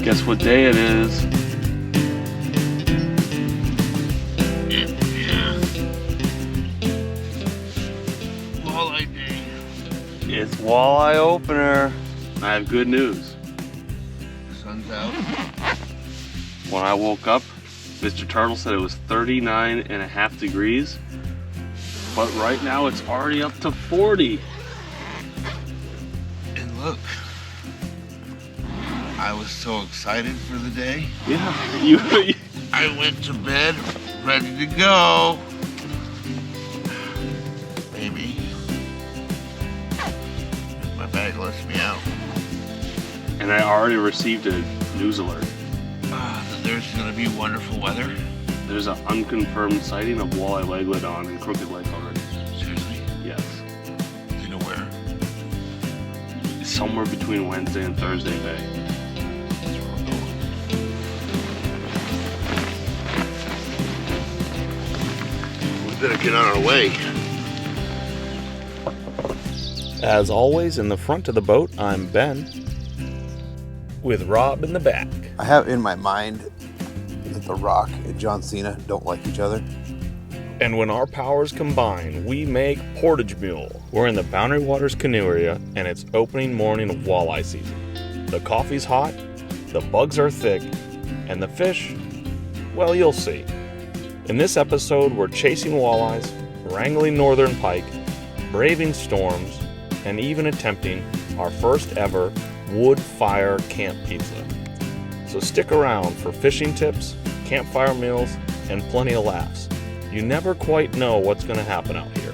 Guess what day it is? Walleye day. It's walleye opener. I have good news. Sun's out. When I woke up, Mr. Turtle said it was 39.5 degrees, but right now it's already up to 40. And look, I was so excited for the day. Yeah, you I went to bed ready to go. Maybe my bag lets me out. And I already received a news alert. That there's gonna be wonderful weather. There's an unconfirmed sighting of Walleyelegladon in Crooked Lake already. Seriously? Yes. Do you know where? Somewhere between Wednesday and Thursday Bay. That's where we're going. We better get on our way. As always, in the front of the boat, I'm Ben, with Rob in the back. I have in my mind that The Rock and John Cena don't like each other. And when our powers combine, we make Portage Mule. We're in the Boundary Waters Canoe Area, and it's opening morning of walleye season. The coffee's hot, the bugs are thick, and the fish, well, you'll see. In this episode, we're chasing walleyes, wrangling northern pike, braving storms, and even attempting our first ever Woodfire camp pizza. So stick around for fishing tips, campfire meals, and plenty of laughs. You never quite know what's going to happen out here.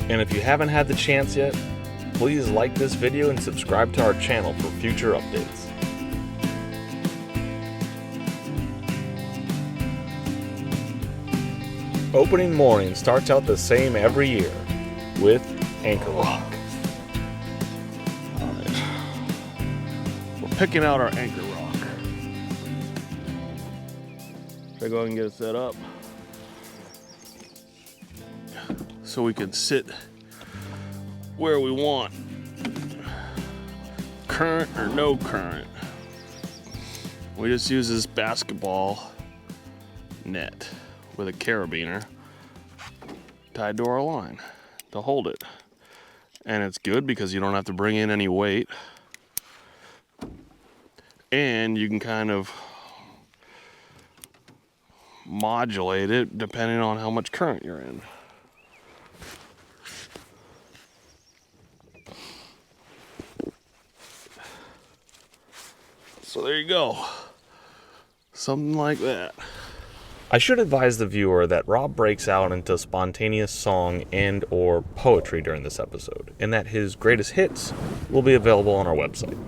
And if you haven't had the chance yet, please like this video and subscribe to our channel for future updates. Opening morning starts out the same every year with anchor rock. Picking out our anchor rock. Should I go ahead and get it set up? So we can sit where we want. Current or no current. We just use this basketball net with a carabiner tied to our line to hold it. And it's good because you don't have to bring in any weight. And you can kind of modulate it depending on how much current you're in. So there you go. Something like that. I should advise the viewer that Rob breaks out into spontaneous song and or poetry during this episode, and that his greatest hits will be available on our website.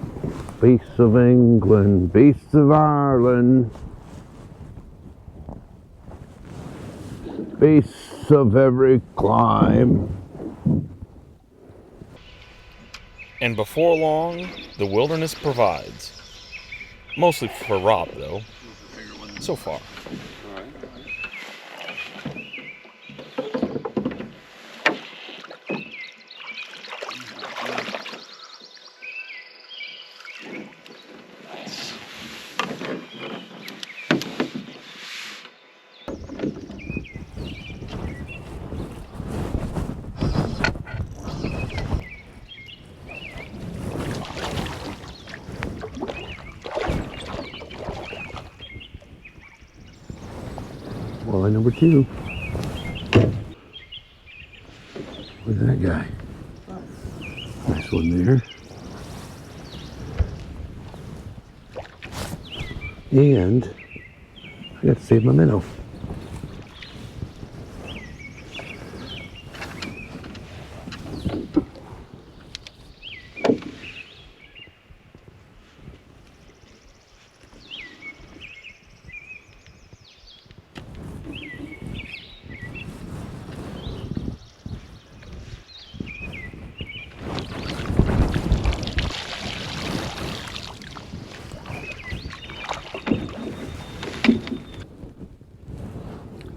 Beasts of England, beasts of Ireland, beasts of every clime. And before long, the wilderness provides. Mostly for Rob, though. So far. Walleye number 2. Look at that guy. Nice one there. And I got to save my minnow.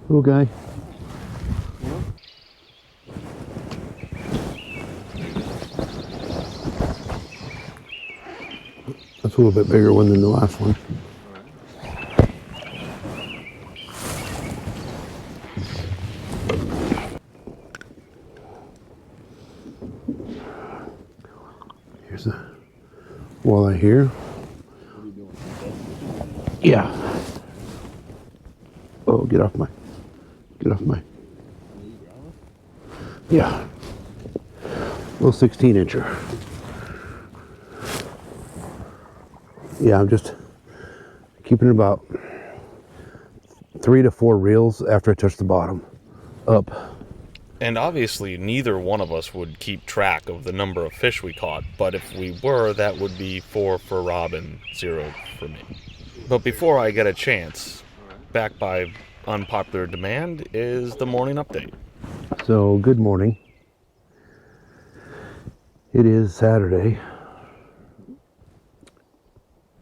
Little guy. That's a little bit bigger one than the last one. Here's the walleye here. Yeah. Oh, get off my. Yeah. Little 16-incher. Yeah, I'm just keeping about 3 to 4 reels after I touch the bottom up. And obviously, neither one of us would keep track of the number of fish we caught, but if we were, that would be 4 for Rob and 0 for me. But before I get a chance, back by unpopular demand, is the morning update. So, good morning. It is Saturday.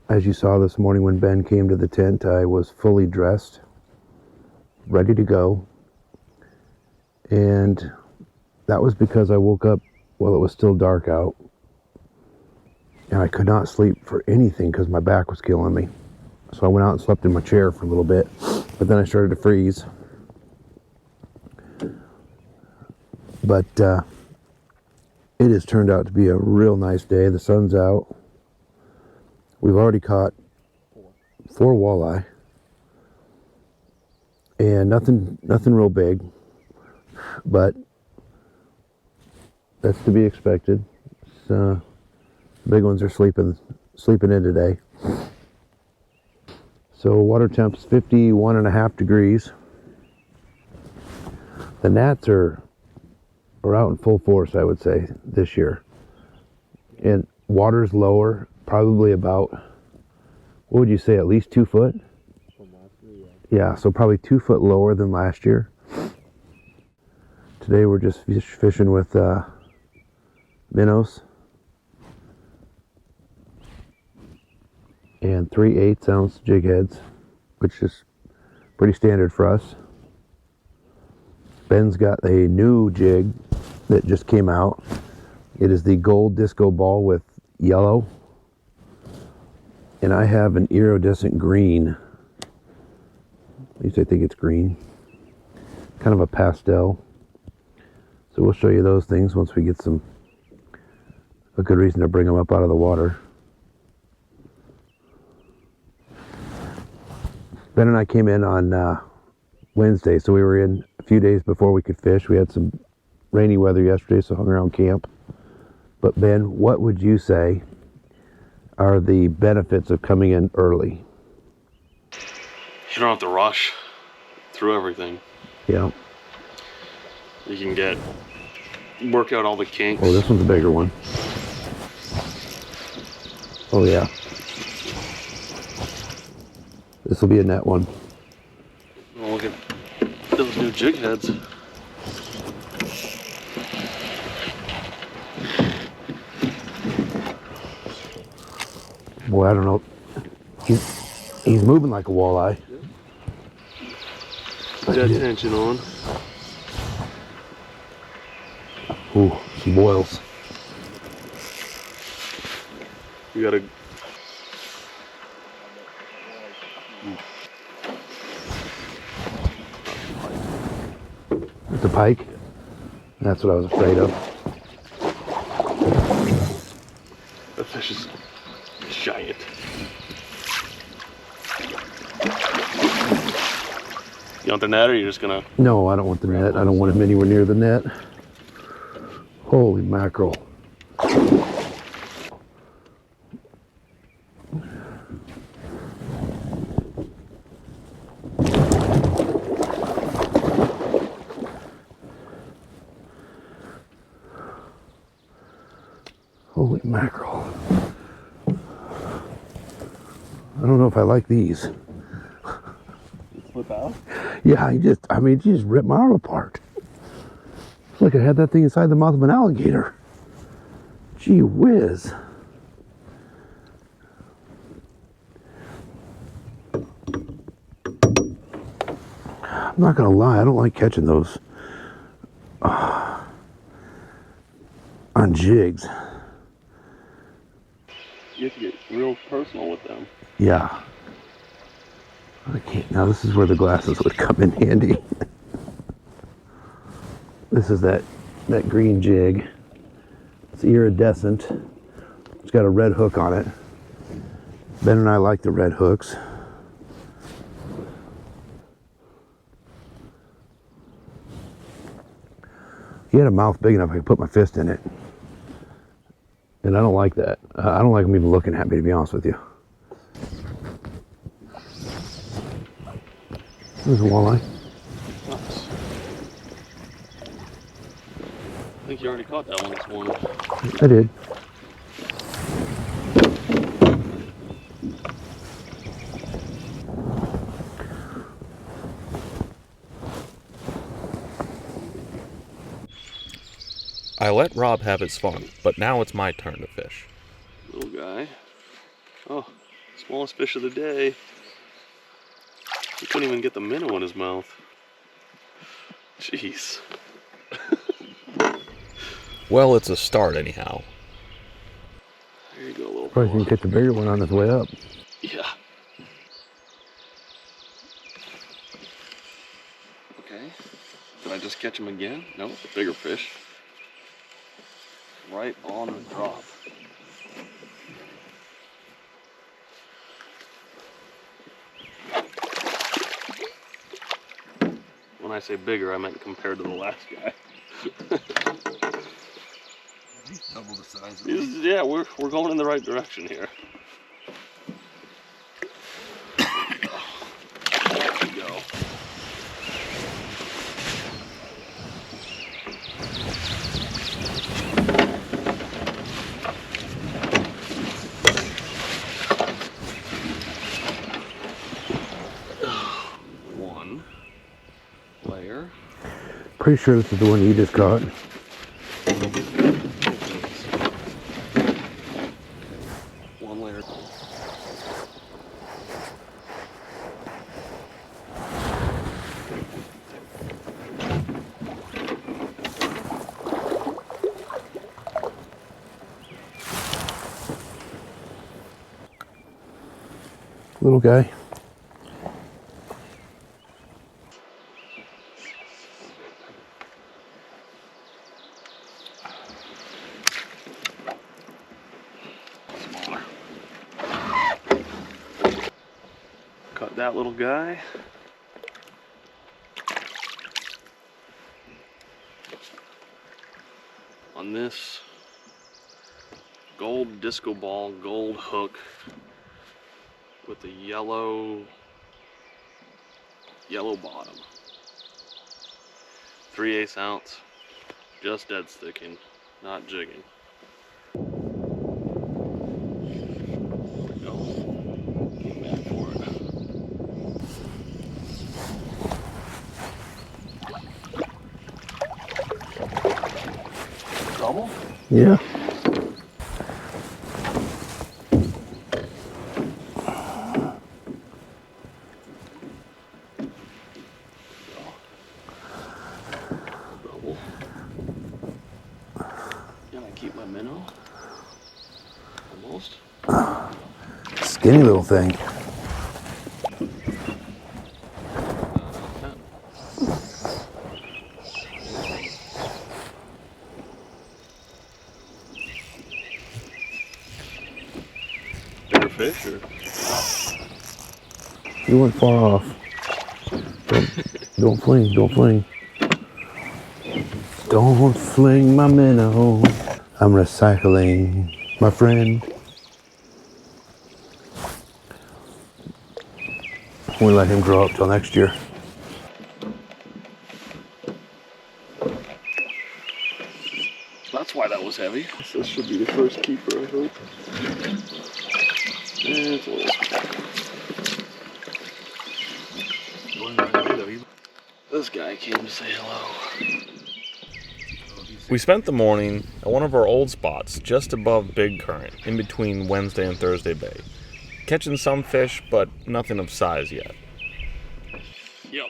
As you saw this morning when Ben came to the tent, I was fully dressed, ready to go. And that was because I woke up while it was still dark out. And I could not sleep for anything because my back was killing me. So I went out and slept in my chair for a little bit. But then I started to freeze. But it has turned out to be a real nice day. The sun's out. We've already caught 4 walleye. And nothing real big. But that's to be expected. Big ones are sleeping in today. So water temp's 51.5 degrees. The gnats are out in full force, I would say, this year. And water's lower, probably about, what would you say, at least 2 foot? From last year, yeah. Yeah, so probably 2 foot lower than last year. Today we're just fishing with minnows and 3/8 ounce jig heads, which is pretty standard for us. Ben's got a new jig that just came out. It is the gold disco ball with yellow, and I have an iridescent green. At least I think it's green, kind of a pastel. So we'll show you those things once we get a good reason to bring them up out of the water. Ben and I came in on Wednesday, so we were in a few days before we could fish. We had some rainy weather yesterday, so hung around camp. But Ben, what would you say are the benefits of coming in early? You don't have to rush through everything. Yeah. You can work out all the kinks. Oh, this one's a bigger one. Oh yeah. This will be a net one. Oh, look at those new jig heads. Boy, I don't know. He's moving like a walleye. Put that tension on. Ooh, some boils. You gotta. It's a pike. That's what I was afraid of. That fish is giant. You want the net, or you're just gonna? No, I don't want the net. I don't want him anywhere near the net. Holy mackerel. Holy mackerel. I don't know if I like these. Flip out? Yeah, he just ripped my arm apart. It's like I had that thing inside the mouth of an alligator. Gee whiz. I'm not gonna lie, I don't like catching those on jigs. You have to get real personal with them. Yeah. I can't. Now this is where the glasses would come in handy. This is that green jig. It's iridescent. It's got a red hook on it. Ben and I like the red hooks. He had a mouth big enough I could put my fist in it. And I don't like that. I don't like him even looking at me, to be honest with you. There's a walleye. Nice. I think you already caught that one this morning. I did. I let Rob have his fun, but now it's my turn to fish. Little guy. Oh, smallest fish of the day. He couldn't even get the minnow in his mouth. Jeez. Well, it's a start anyhow. There you go, little Probably fella. can catch a bigger one on his way up. Yeah. Okay. Did I just catch him again? No, bigger fish. Right on the drop. When I say bigger, I meant compared to the last guy. He's double the size of me. Yeah, we're going in the right direction here. There we go. One layer. Pretty sure this is the one you just caught. One layer. Little guy. Smaller. Cut that little guy. On this gold disco ball, gold hook with a yellow bottom. 3/8 ounce, just dead sticking, not jigging. There we go. Came back for it. Double? Yeah. Double. Can I keep my minnow? Almost. Skinny little thing. Bigger fish or? You went far off. Don't fling, don't fling. Don't fling my minnow. I'm recycling, my friend. We'll let him grow up till next year. That's why that was heavy. This should be the first keeper, I hope. It's a little small. This guy came to say hello. We spent the morning at one of our old spots just above Big Current, in between Wednesday and Thursday Bay. Catching some fish, but nothing of size yet. Yep.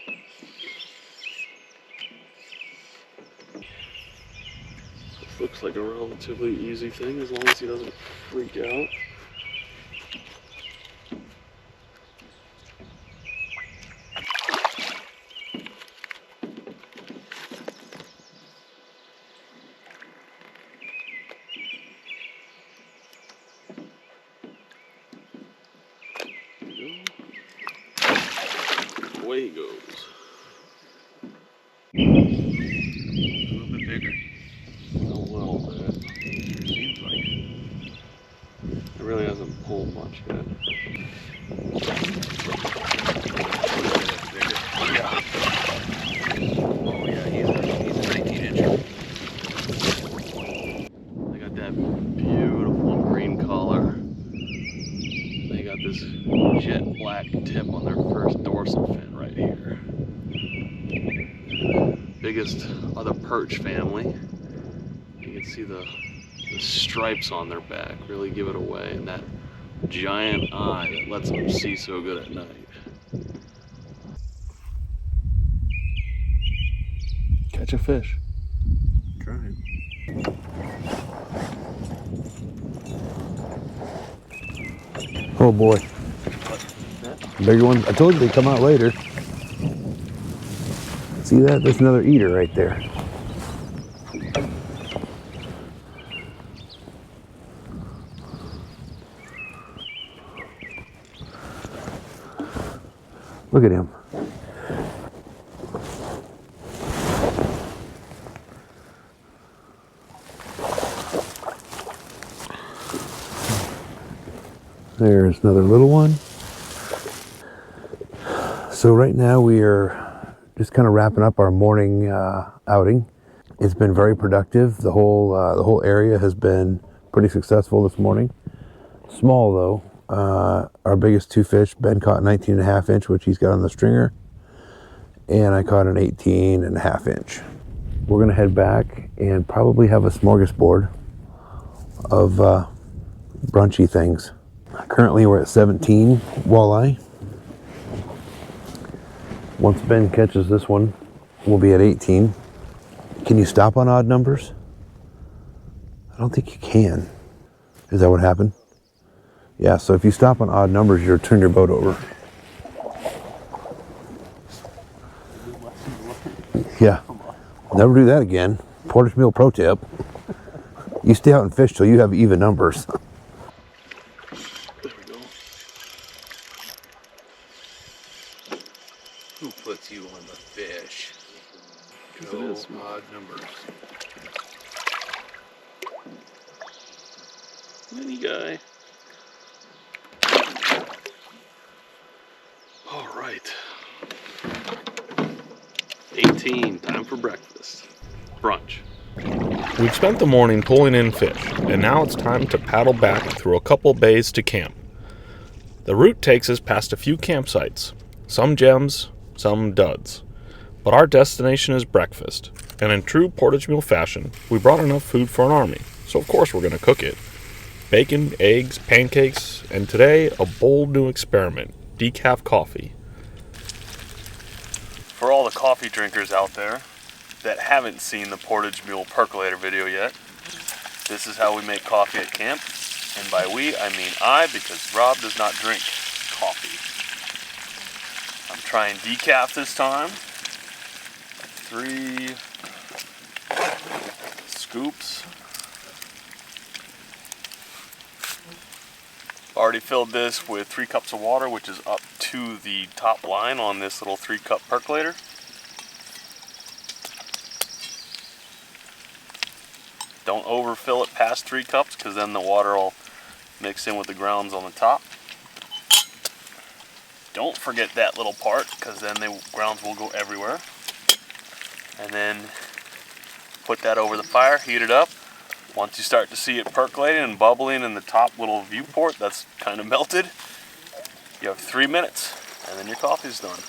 This looks like a relatively easy thing as long as he doesn't freak out. away he goes. A little bit bigger. A little bit. Seems like it really hasn't pulled much yet. Yeah. Oh yeah, he's a 19-incher. They got that beautiful green color. They got this jet black tip on their first dorsal fin right here. Biggest of the perch family. You can see the stripes on their back really give it away, and that giant eye that lets them see so good at night. Catch a fish. Trying. Oh boy. Bigger ones. I told you they'd come out later. See that? There's another eater right there. Look at him. There's another little one. So right now we are just kind of wrapping up our morning outing. It's been very productive. The whole area has been pretty successful this morning. Small though. Our biggest two fish, Ben caught 19.5 inch, which he's got on the stringer, and I caught an 18.5 inch. We're gonna head back and probably have a smorgasbord of brunchy things. Currently we're at 17 walleye. Once Ben catches this one, we'll be at 18. Can you stop on odd numbers? I don't think you can. Is that what happened? Yeah, so if you stop on odd numbers, you'll turn your boat over. Yeah, never do that again. Portage Mule pro tip. You stay out and fish till you have even numbers. There we go. Who puts you on the fish? Go odd numbers. Mini guy. All right. 18, time for breakfast. Brunch. We've spent the morning pulling in fish, and now it's time to paddle back through a couple bays to camp. The route takes us past a few campsites, some gems, some duds. But our destination is breakfast, and in true Portage Mule fashion, we brought enough food for an army, so of course we're going to cook it. Bacon, eggs, pancakes, and today a bold new experiment, decaf coffee. For all the coffee drinkers out there that haven't seen the Portage Mule percolator video yet, this is how we make coffee at camp. And by we, I mean I, because Rob does not drink coffee. I'm trying decaf this time. 3 scoops. Already filled this with 3 cups of water, which is up to the top line on this little 3-cup percolator. Don't overfill it past 3 cups, because then the water will mix in with the grounds on the top. Don't forget that little part, because then the grounds will go everywhere. And then put that over the fire, heat it up. Once you start to see it percolating and bubbling in the top little viewport that's kind of melted, you have 3 minutes, and then your coffee's done.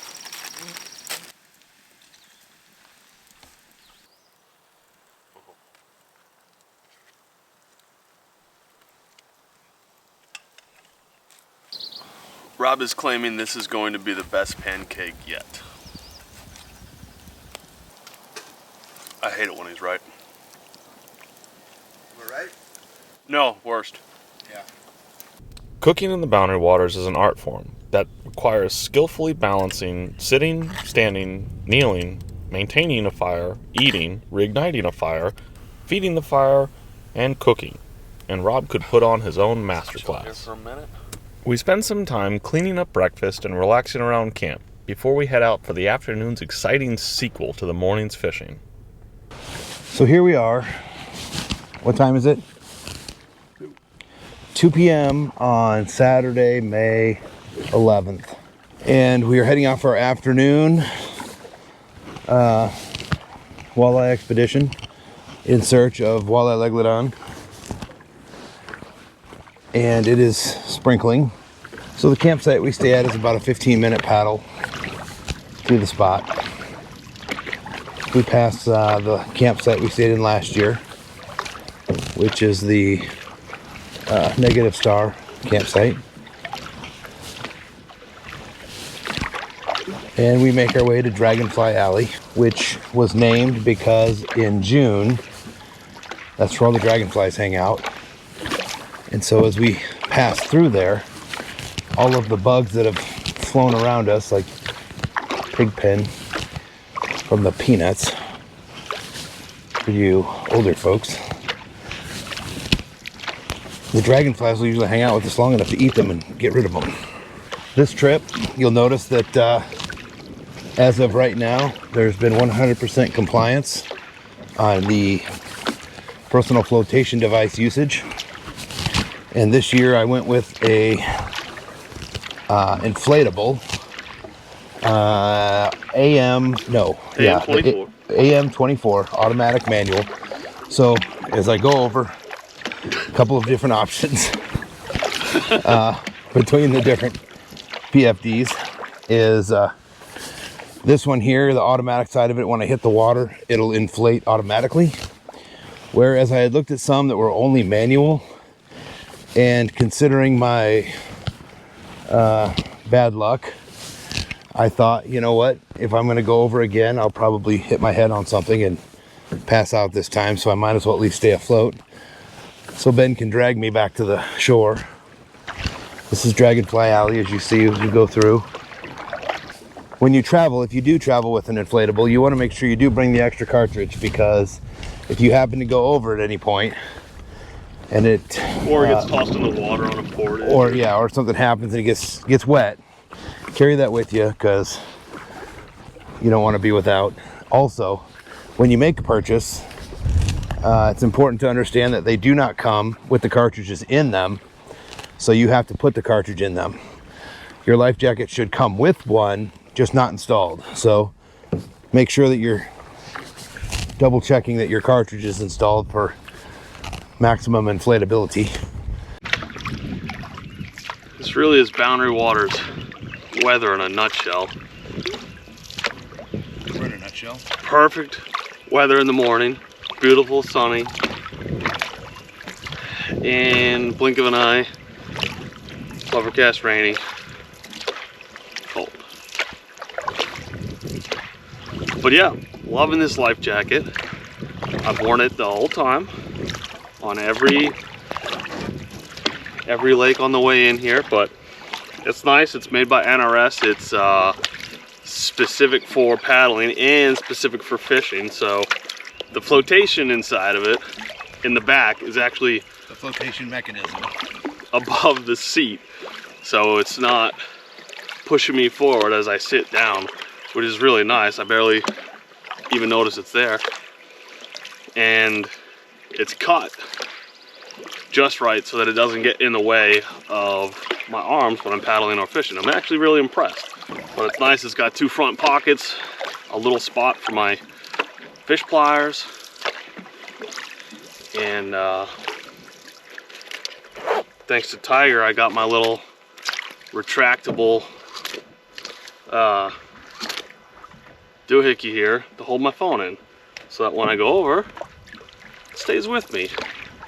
Rob is claiming this is going to be the best pancake yet. I hate it when he's right. We're right? No, worst. Yeah. Cooking in the Boundary Waters is an art form that requires skillfully balancing sitting, standing, kneeling, maintaining a fire, eating, reigniting a fire, feeding the fire, and cooking. And Rob could put on his own Here masterclass. for a minute. We spend some time cleaning up breakfast and relaxing around camp, before we head out for the afternoon's exciting sequel to the morning's fishing. So here we are. What time is it? 2 p.m. on Saturday, May 11th. And we are heading out for our afternoon walleye expedition in search of Walleyelegladon. And it is sprinkling. So the campsite we stay at is about a 15-minute paddle to the spot. We passed the campsite we stayed in last year, which is the negative star campsite. And we make our way to Dragonfly Alley, which was named because in June, that's where all the dragonflies hang out. And so as we pass through there, all of the bugs that have flown around us, like pigpen from the peanuts, for you older folks, the dragonflies will usually hang out with us long enough to eat them and get rid of them. This trip, you'll notice that as of right now, there's been 100% compliance on the personal flotation device usage. And this year I went with a inflatable AM24 automatic manual. So as I go over a couple of different options between the different PFDs is this one here, the automatic side of it, when I hit the water, it'll inflate automatically. Whereas I had looked at some that were only manual, and considering my bad luck, I thought, you know what, if I'm going to go over again, I'll probably hit my head on something and pass out this time, so I might as well at least stay afloat so Ben can drag me back to the shore. This is Dragonfly Alley, as you see as you go through. When you travel, if you do travel with an inflatable, you want to make sure you do bring the extra cartridge, because if you happen to go over at any point and it gets tossed in the water on a portage, or something happens and it gets wet, carry that with you, because you don't want to be without. Also, when you make a purchase, it's important to understand that they do not come with the cartridges in them, so you have to put the cartridge in them. Your life jacket should come with one, just not installed. So make sure that you're double checking that your cartridge is installed for maximum inflatability. this really is Boundary Waters weather in a nutshell. We're in a nutshell. Perfect weather in the morning, beautiful, sunny, and blink of an eye, overcast, rainy, cold. But yeah, loving this life jacket. I've worn it the whole time on every lake on the way in here, but it's nice. It's made by NRS. It's specific for paddling and specific for fishing. So the flotation inside of it, in the back, is actually The flotation mechanism above the seat. So it's not pushing me forward as I sit down, which is really nice. I barely even notice it's there. And it's cut just right so that it doesn't get in the way of my arms when I'm paddling or fishing. I'm actually really impressed. But it's nice, it's got two front pockets, a little spot for my fish pliers, and thanks to Tiger, I got my little retractable doohickey here to hold my phone in, so that when I go over, it stays with me.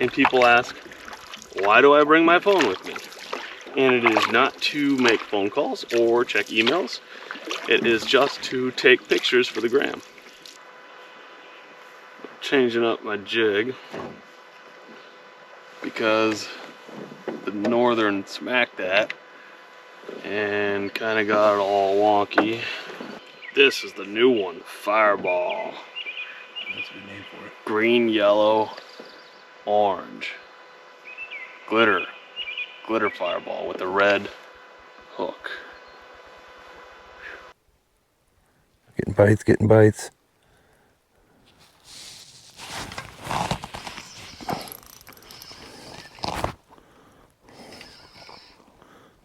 And people ask, why do I bring my phone with me? And it is not to make phone calls or check emails. It is just to take pictures for the gram. Changing up my jig because the northern smacked that and kind of got it all wonky. This is the new one, Fireball. That's a good name for it. Green, yellow, orange. Glitter Fireball with a red hook. Getting bites, getting bites.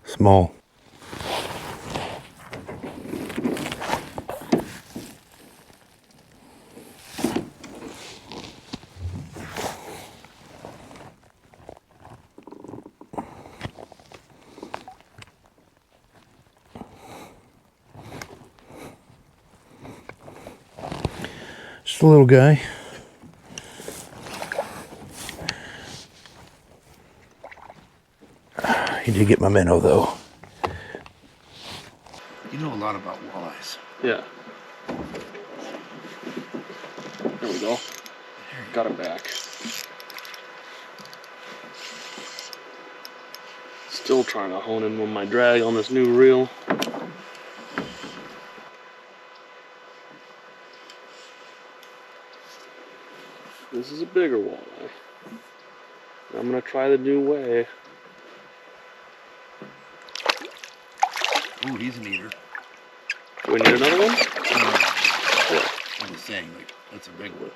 Small. Just a little guy. He did get my minnow though. You know a lot about walleyes. Yeah. There we go. Got it back. Still trying to hone in with my drag on this new reel. This is a bigger walleye. I'm gonna try the new way. Ooh, he's an eater. Do we need another one? I'm just saying, like, that's a big one.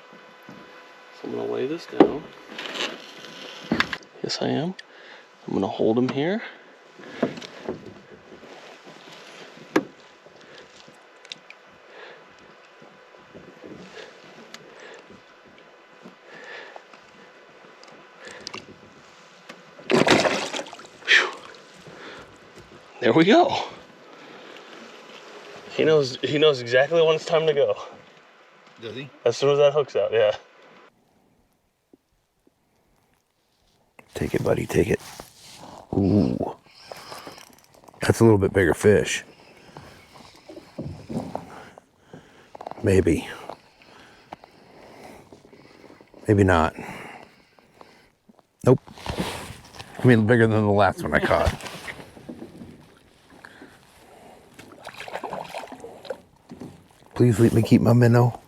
So I'm gonna lay this down. Yes, I am. I'm gonna hold him here. Whew. There we go. He knows exactly when it's time to go. Does he? As soon as that hook's out, yeah. Take it, buddy, take it. Ooh. That's a little bit bigger fish. Maybe. Maybe not. Nope. I mean, bigger than the last one I caught. Please let me keep my minnow.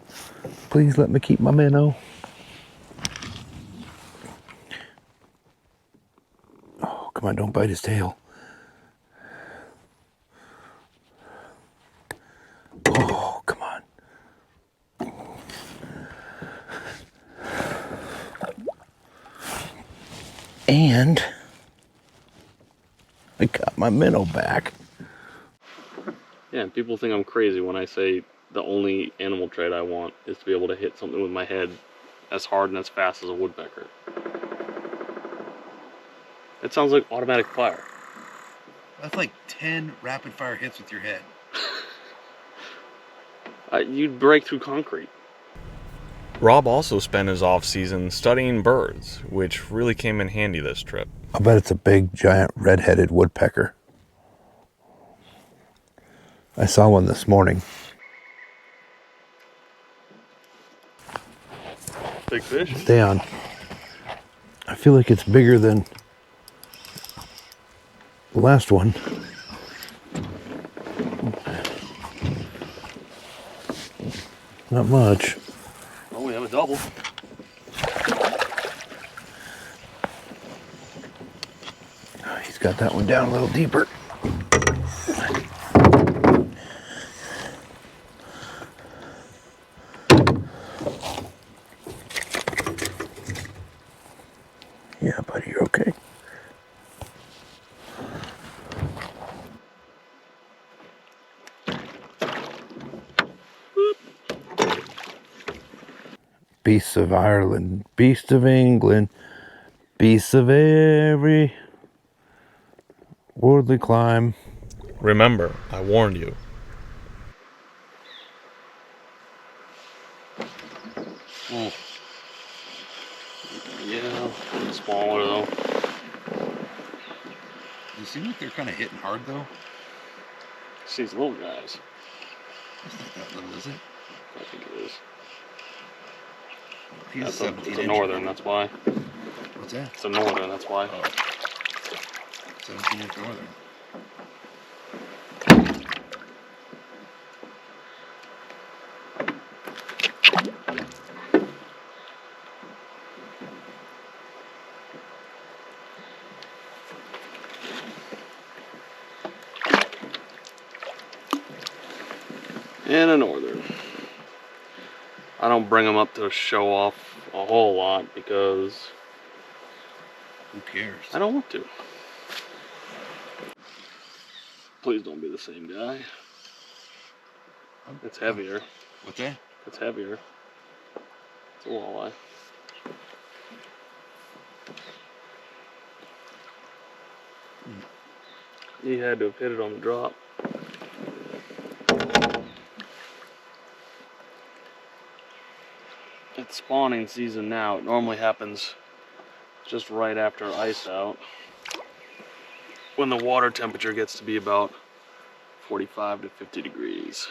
Please let me keep my minnow. Oh, come on, don't bite his tail. Oh, come on. And I got my minnow back. Yeah, and people think I'm crazy when I say the only animal trait I want is to be able to hit something with my head as hard and as fast as a woodpecker. It sounds like automatic fire. That's like 10 rapid fire hits with your head. You'd break through concrete. Rob also spent his off season studying birds, which really came in handy this trip. I bet it's a big, giant, red-headed woodpecker. I saw one this morning. Big fish? Stay on. I feel like it's bigger than the last one. Not much. Oh, we have a double. He's got that one down a little deeper. Yeah, buddy, you're okay. Beasts of Ireland, beasts of England, beasts of every worldly clime. Remember, I warned you. Oh. Yeah, smaller though. They seem like they're kind of hitting hard though. It's these little guys. It's not that little, is it? I think it is. He's That's 17 it's a northern, that's why. What's that? It's a northern, that's why. Oh. 17-inch northern. And a northern. I don't bring them up to show off a whole lot because Who cares? I don't want to. Please don't be the same guy. It's heavier. What's that? It's heavier. It's a walleye. He had to have hit it on the drop. It's spawning season now. It normally happens just right after ice out, when the water temperature gets to be about 45 to 50 degrees.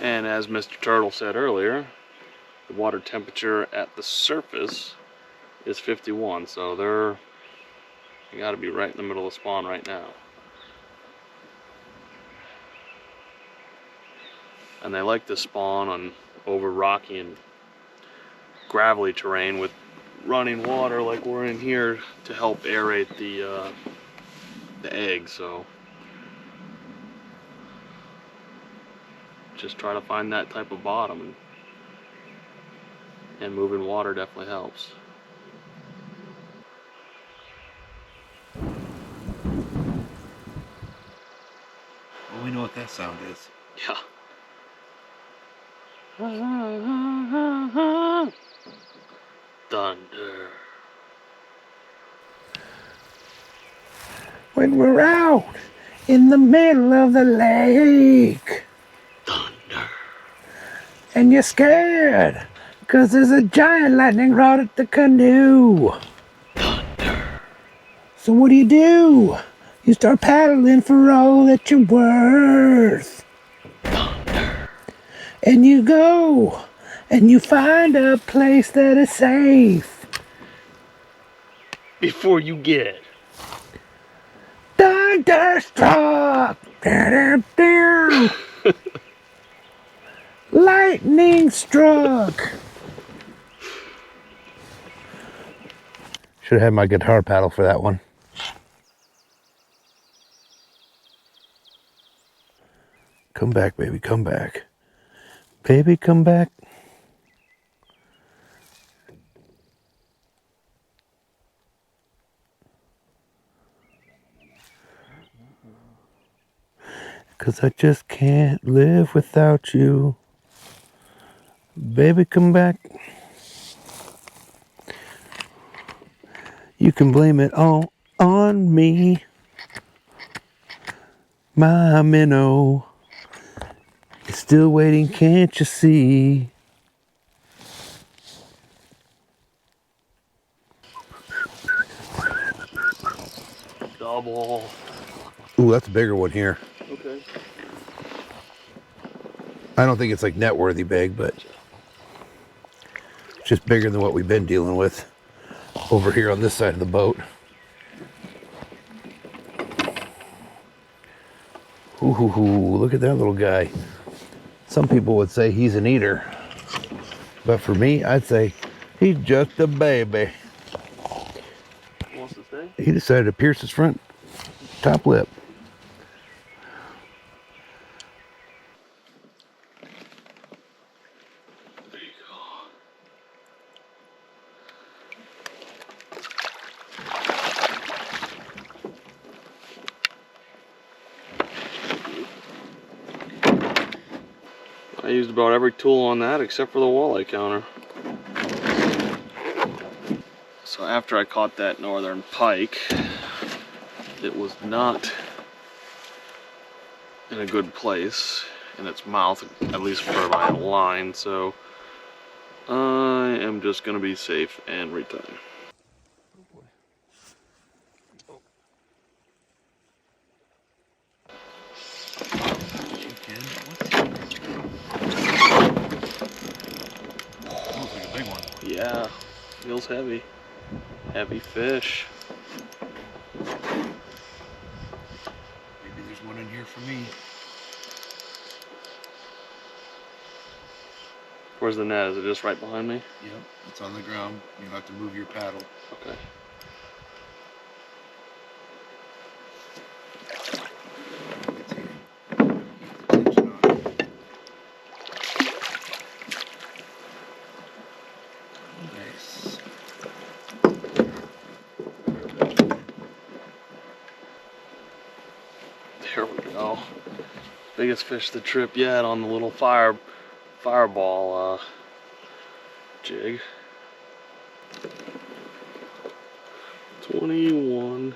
And as Mr. Turtle said earlier, the water temperature at the surface is 51, so you gotta be right in the middle of spawn right now. And they like to spawn on over rocky and gravelly terrain with running water like we're in here to help aerate the egg. So just try to find that type of bottom, and moving water definitely helps. Well, we know what that sound is. Yeah. Thunder. When we're out in the middle of the lake Thunder. and you're scared because there's a giant lightning rod at the canoe. Thunder. So what do? You start paddling for all that you're worth. Thunder. And you go and you find a place that is safe. Before you get Thunderstruck! Lightning struck! Should have had my guitar paddle for that one. Come back, baby, come back. Baby, come back. Cause I just can't live without you. Baby, come back. You can blame it all on me. My minnow is still waiting, can't you see? double. Ooh, that's a bigger one here. Okay. I don't think it's like net worthy big, but it's just bigger than what we've been dealing with over here on this side of the boat. Ooh, look at that little guy. Some people would say he's an eater, but for me, I'd say he's just a baby. What wants to say? He decided to pierce his front top lip. There you go. I used about every tool on that except for the walleye counter. So after I caught that northern pike, it was not in a good place in its mouth, at least for my line, so I am just gonna be safe and retie. Yeah, feels heavy. Heavy fish. Maybe there's one in here for me. Where's the net? Is it just right behind me? Yep, it's on the ground. You'll have to move your paddle. Okay. There we go. Biggest fish of the trip yet on the little fireball jig. 21.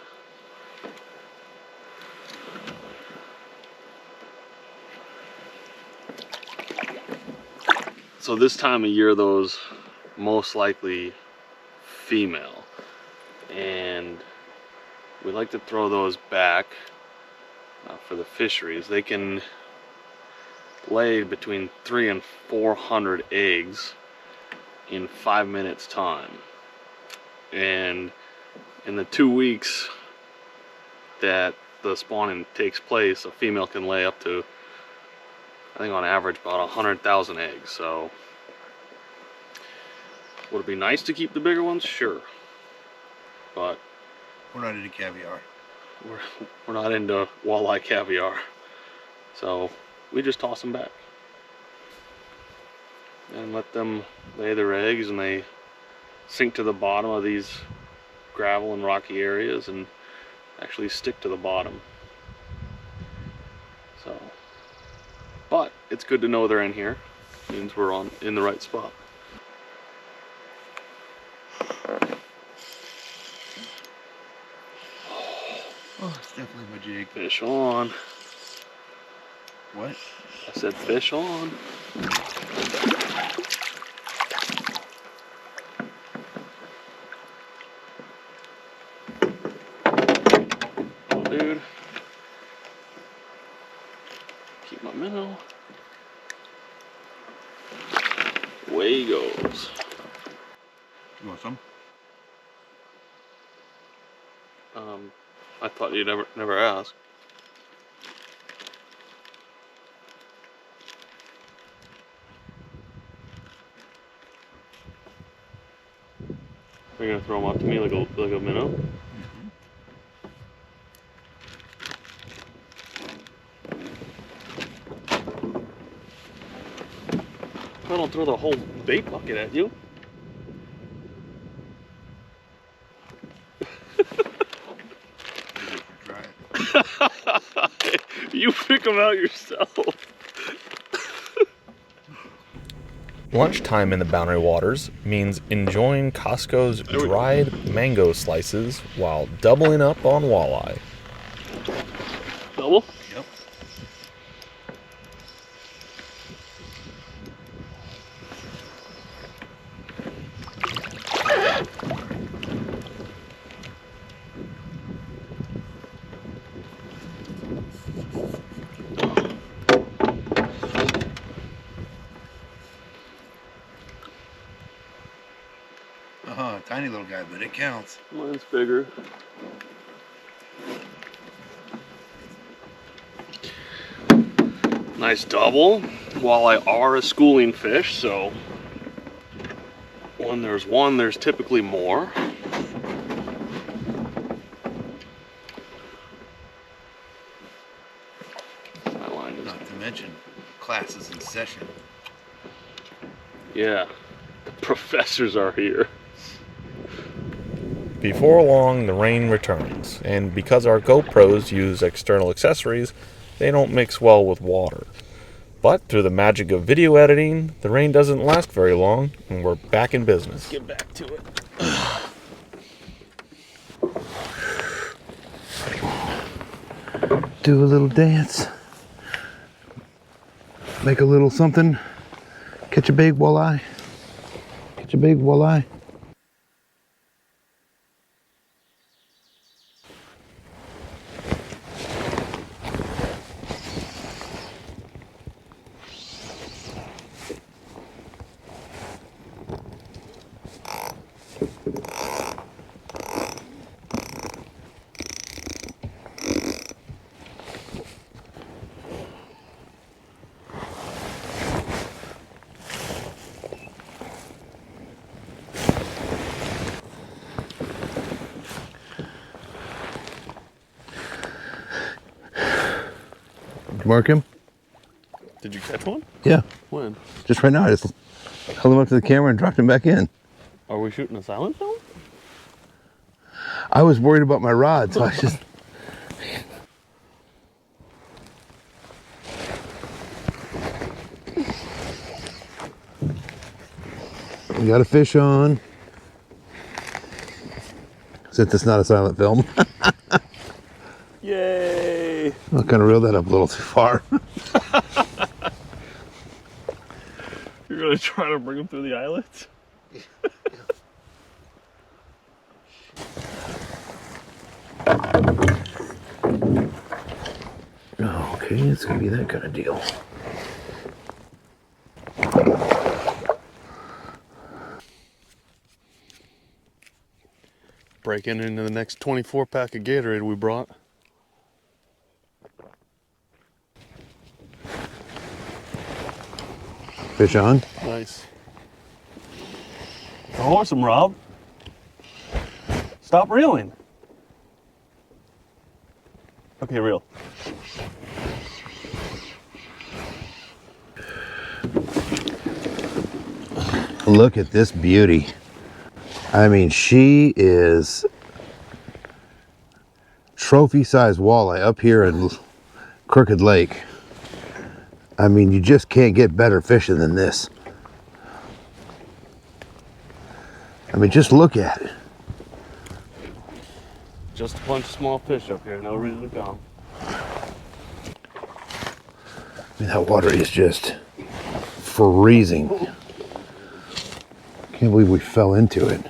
So this time of year, those most likely female, and we like to throw those back for the fisheries. They can lay between 300 and 400 eggs in 5 minutes time, and in the 2 weeks that the spawning takes place, a female can lay up to, I think on average, about 100,000 eggs. So would it be nice to keep the bigger ones? Sure, but We're not into caviar. we're not into walleye caviar, so we just toss them back and let them lay their eggs, and they sink to the bottom of these gravel and rocky areas and actually stick to the bottom. So, but it's good to know they're in here. Means we're in the right spot. Oh, it's definitely my jig. Fish on. What? I said fish on. Oh, dude. Keep my minnow. Away he goes. You want some? I thought you'd never ask. You're gonna throw them out to me like a minnow? Mm-hmm. I don't throw the whole bait bucket at you. Try it. You pick them out yourself. Lunchtime in the Boundary Waters means enjoying Costco's dried mango slices while doubling up on walleye. Double? Yep. Tiny little guy, but it counts. Mine's bigger. Nice double. Walleye are a schooling fish, so when there's one, there's typically more. That line is... Not to mention classes in session. Yeah, the professors are here. Before long, the rain returns, and because our GoPros use external accessories, they don't mix well with water. But through the magic of video editing, the rain doesn't last very long, and we're back in business. Get back to it. Do a little dance. Make a little something. Catch a big walleye. Catch a big walleye. Mark him? Did you catch one? Yeah, When? just right now. I just held him up to the camera and dropped him back in. Are we shooting a silent film? I was worried about my rod, so I just... We got a fish on. Since it's not a silent film. Yay! I kind of reeled that up a little too far. You're gonna try to bring him through the eyelets? Okay, it's gonna be that kind of deal. Breaking into the next 24 pack of Gatorade we brought. Fish on. Nice. Don't horse him, Rob. Stop reeling. Okay, reel. Look at this beauty. I mean, she is trophy-sized walleye up here in Crooked Lake. I mean, you just can't get better fishing than this. I mean, just look at it. Just a bunch of small fish up here, no reason to come. I mean, that water is just freezing. Can't believe we fell into it.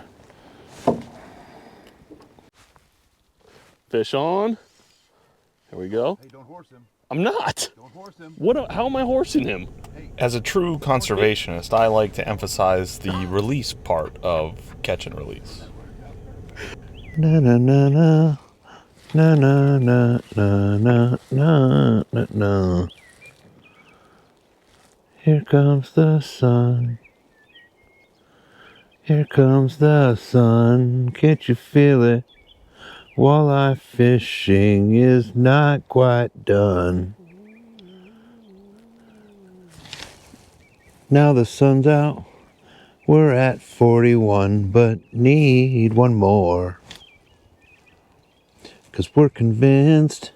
Fish on. Here we go. Hey, don't horse him. I'm not. Don't horse him. How am I horsing him? As a true conservationist, I like to emphasize the release part of catch and release. Na na na na. Na na na na na na na na. Here comes the sun. Here comes the sun. Can't you feel it? Walleye fishing is not quite done. Now the sun's out. We're at 41, but need one more. 'Cause we're convinced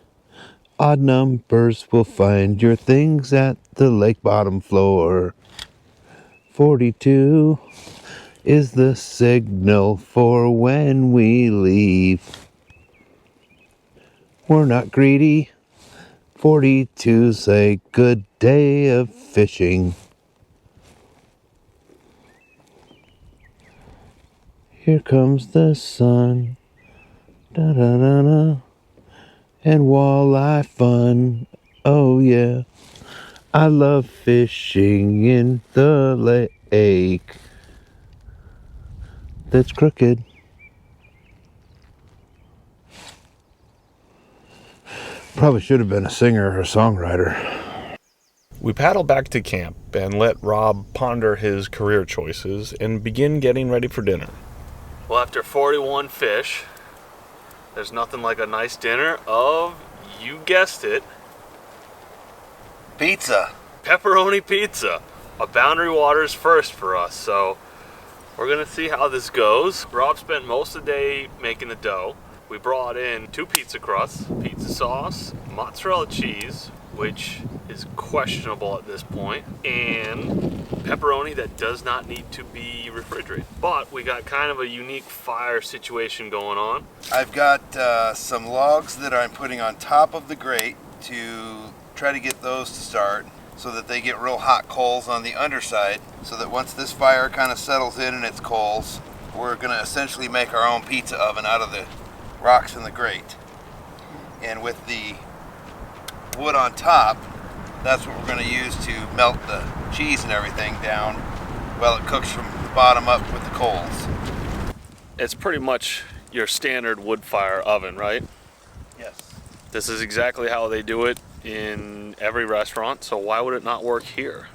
odd numbers will find your things at the lake bottom floor. 42 is the signal for when we leave. We're not greedy. 42's a good day of fishing. Here comes the sun. Da da da da. And walleye fun. Oh yeah. I love fishing in the lake that's crooked. Probably should have been a singer or a songwriter. We paddle back to camp and let Rob ponder his career choices and begin getting ready for dinner. Well, after 41 fish, there's nothing like a nice dinner of, you guessed it, Pizza. pepperoni pizza. A Boundary Waters first for us, so we're gonna see how this goes. Rob spent most of the day making the dough. We brought in 2 pizza crusts, pizza sauce, mozzarella cheese, which is questionable at this point, and pepperoni that does not need to be refrigerated. But we got kind of a unique fire situation going on. I've got some logs that I'm putting on top of the grate to try to get those to start so that they get real hot coals on the underside, so that once this fire kind of settles in and its coals, we're going to essentially make our own pizza oven out of the rocks in the grate. And with the wood on top, that's what we're going to use to melt the cheese and everything down while it cooks from the bottom up with the coals. It's pretty much your standard wood fire oven, right? Yes. This is exactly how they do it in every restaurant, so why would it not work here?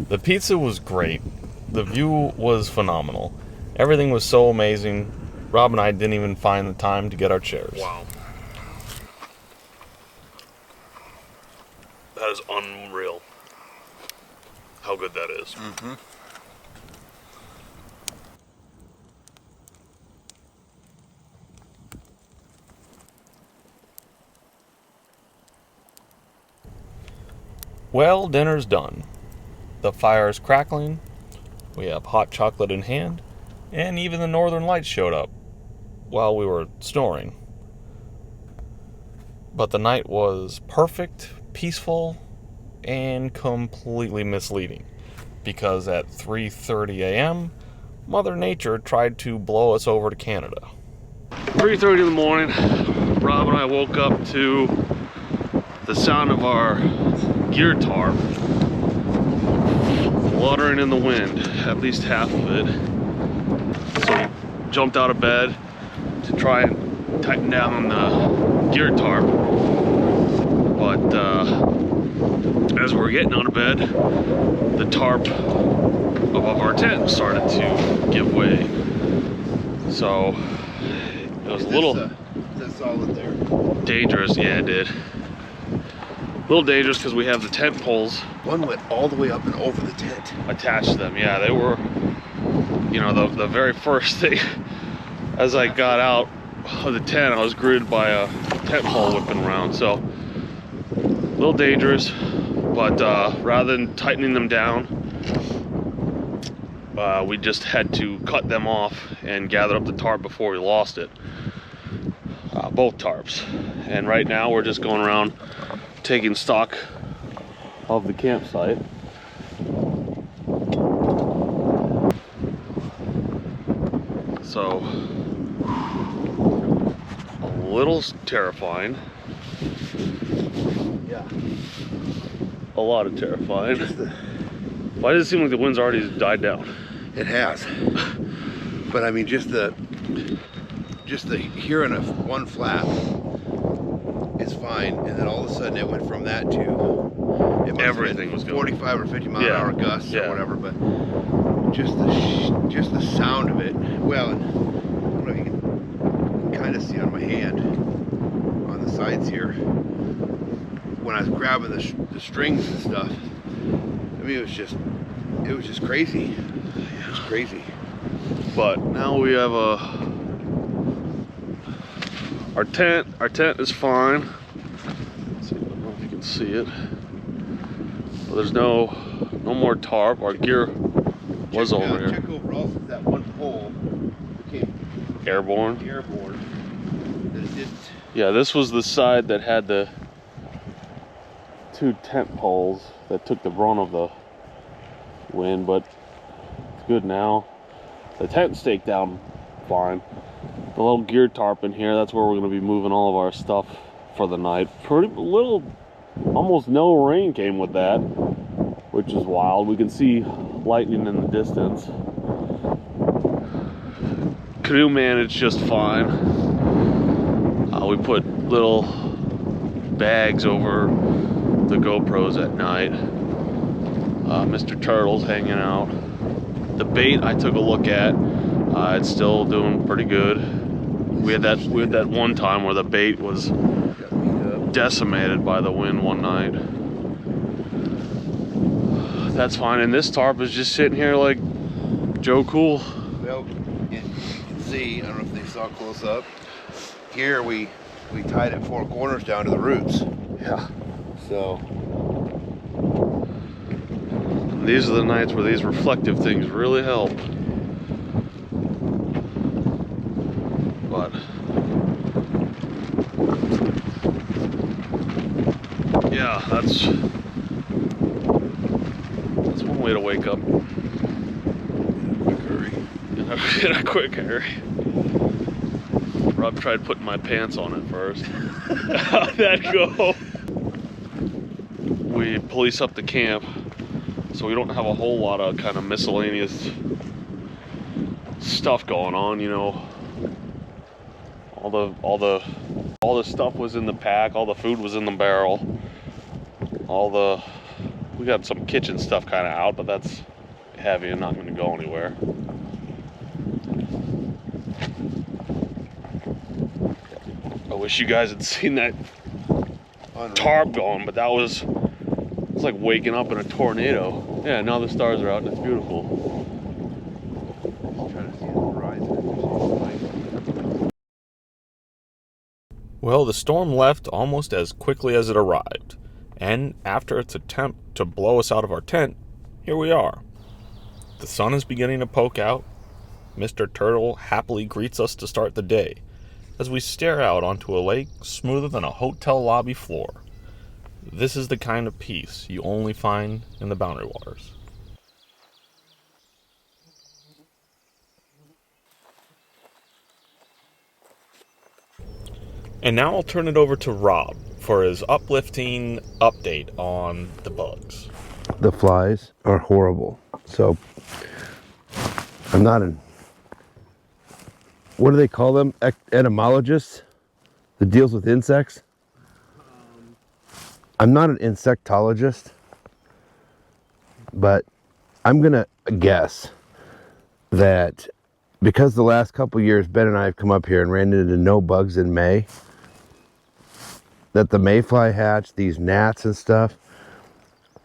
The pizza was great. The view was phenomenal. Everything was so amazing. Rob and I didn't even find the time to get our chairs. Wow. That is unreal. How good that is. Mm-hmm. Well, dinner's done. The fire's crackling. We have hot chocolate in hand. And even the northern lights showed up while we were snoring. But the night was perfect, peaceful, and completely misleading. Because at 3:30 a.m., Mother Nature tried to blow us over to Canada. 3:30 in the morning, Rob and I woke up to the sound of our gear tarp fluttering in the wind, at least half of it. So we jumped out of bed to try and tighten down on the gear tarp. But as we were getting out of bed, the tarp above our tent started to give way. So it was a little solid there. dangerous. Yeah, it did. A little dangerous because we have the tent poles. One went all the way up and over the tent. Attached to them. Yeah, they were, you know, the very first thing as I got out of the tent, I was greeted by a tent pole whipping around. So a little dangerous, but rather than tightening them down, we just had to cut them off and gather up the tarp before we lost it. Both tarps. And right now we're just going around taking stock of the campsite. So a little terrifying. Yeah. A lot of terrifying. Why does it seem like the wind's already died down? It has. But I mean, just the hearing of one flap is fine, and then all of a sudden it went from that to everything was going 45 or 50 mile an hour gusts or whatever. But just the sound of it. Well, I don't know if you can kind of see on my hand on the sides here when I was grabbing the strings and stuff. I mean, it was just crazy. It was crazy. But now we have our tent. Our tent is fine. Let's see, I don't know if you can see it. But there's no more tarp. Our gear was over here. Check over also that one pole became Airborne. That it didn't. Yeah, this was the side that had the two tent poles that took the brunt of the wind, but it's good now. The tent staked down fine. The little gear tarp in here, that's where we're going to be moving all of our stuff for the night. Pretty little, almost no rain came with that, which is wild. We can see lightning in the distance. Canoe managed just fine. We put little bags over the GoPros at night. Mr. Turtle's hanging out. The bait I took a look at, it's still doing pretty good. We had that one time where the bait was decimated by the wind one night. That's fine, and this tarp is just sitting here like Joe Cool. Well, and you can see, I don't know if they saw close up. Here we tied it 4 corners down to the roots. Yeah. So these are the nights where these reflective things really help. But yeah, that's one way to wake up. In a quick hurry. Rob tried putting my pants on at first. How'd that go? We police up the camp, so we don't have a whole lot of kind of miscellaneous stuff going on, you know. All the stuff was in the pack, all the food was in the barrel. We got some kitchen stuff kind of out, but that's heavy and not going to go anywhere. I wish you guys had seen that tarp going, but that was, it's like waking up in a tornado. Yeah, now the stars are out and it's beautiful. Well, the storm left almost as quickly as it arrived, and after its attempt to blow us out of our tent, here we are. The sun is beginning to poke out. Mr. Turtle happily greets us to start the day, as we stare out onto a lake smoother than a hotel lobby floor. This is the kind of peace you only find in the Boundary Waters. And now I'll turn it over to Rob for his uplifting update on the bugs. The flies are horrible. So I'm not an, what do they call them? Etymologist that deals with insects? I'm not an insectologist, but I'm gonna guess that because the last couple years Ben and I have come up here and ran into no bugs in May, that the mayfly hatch, these gnats and stuff,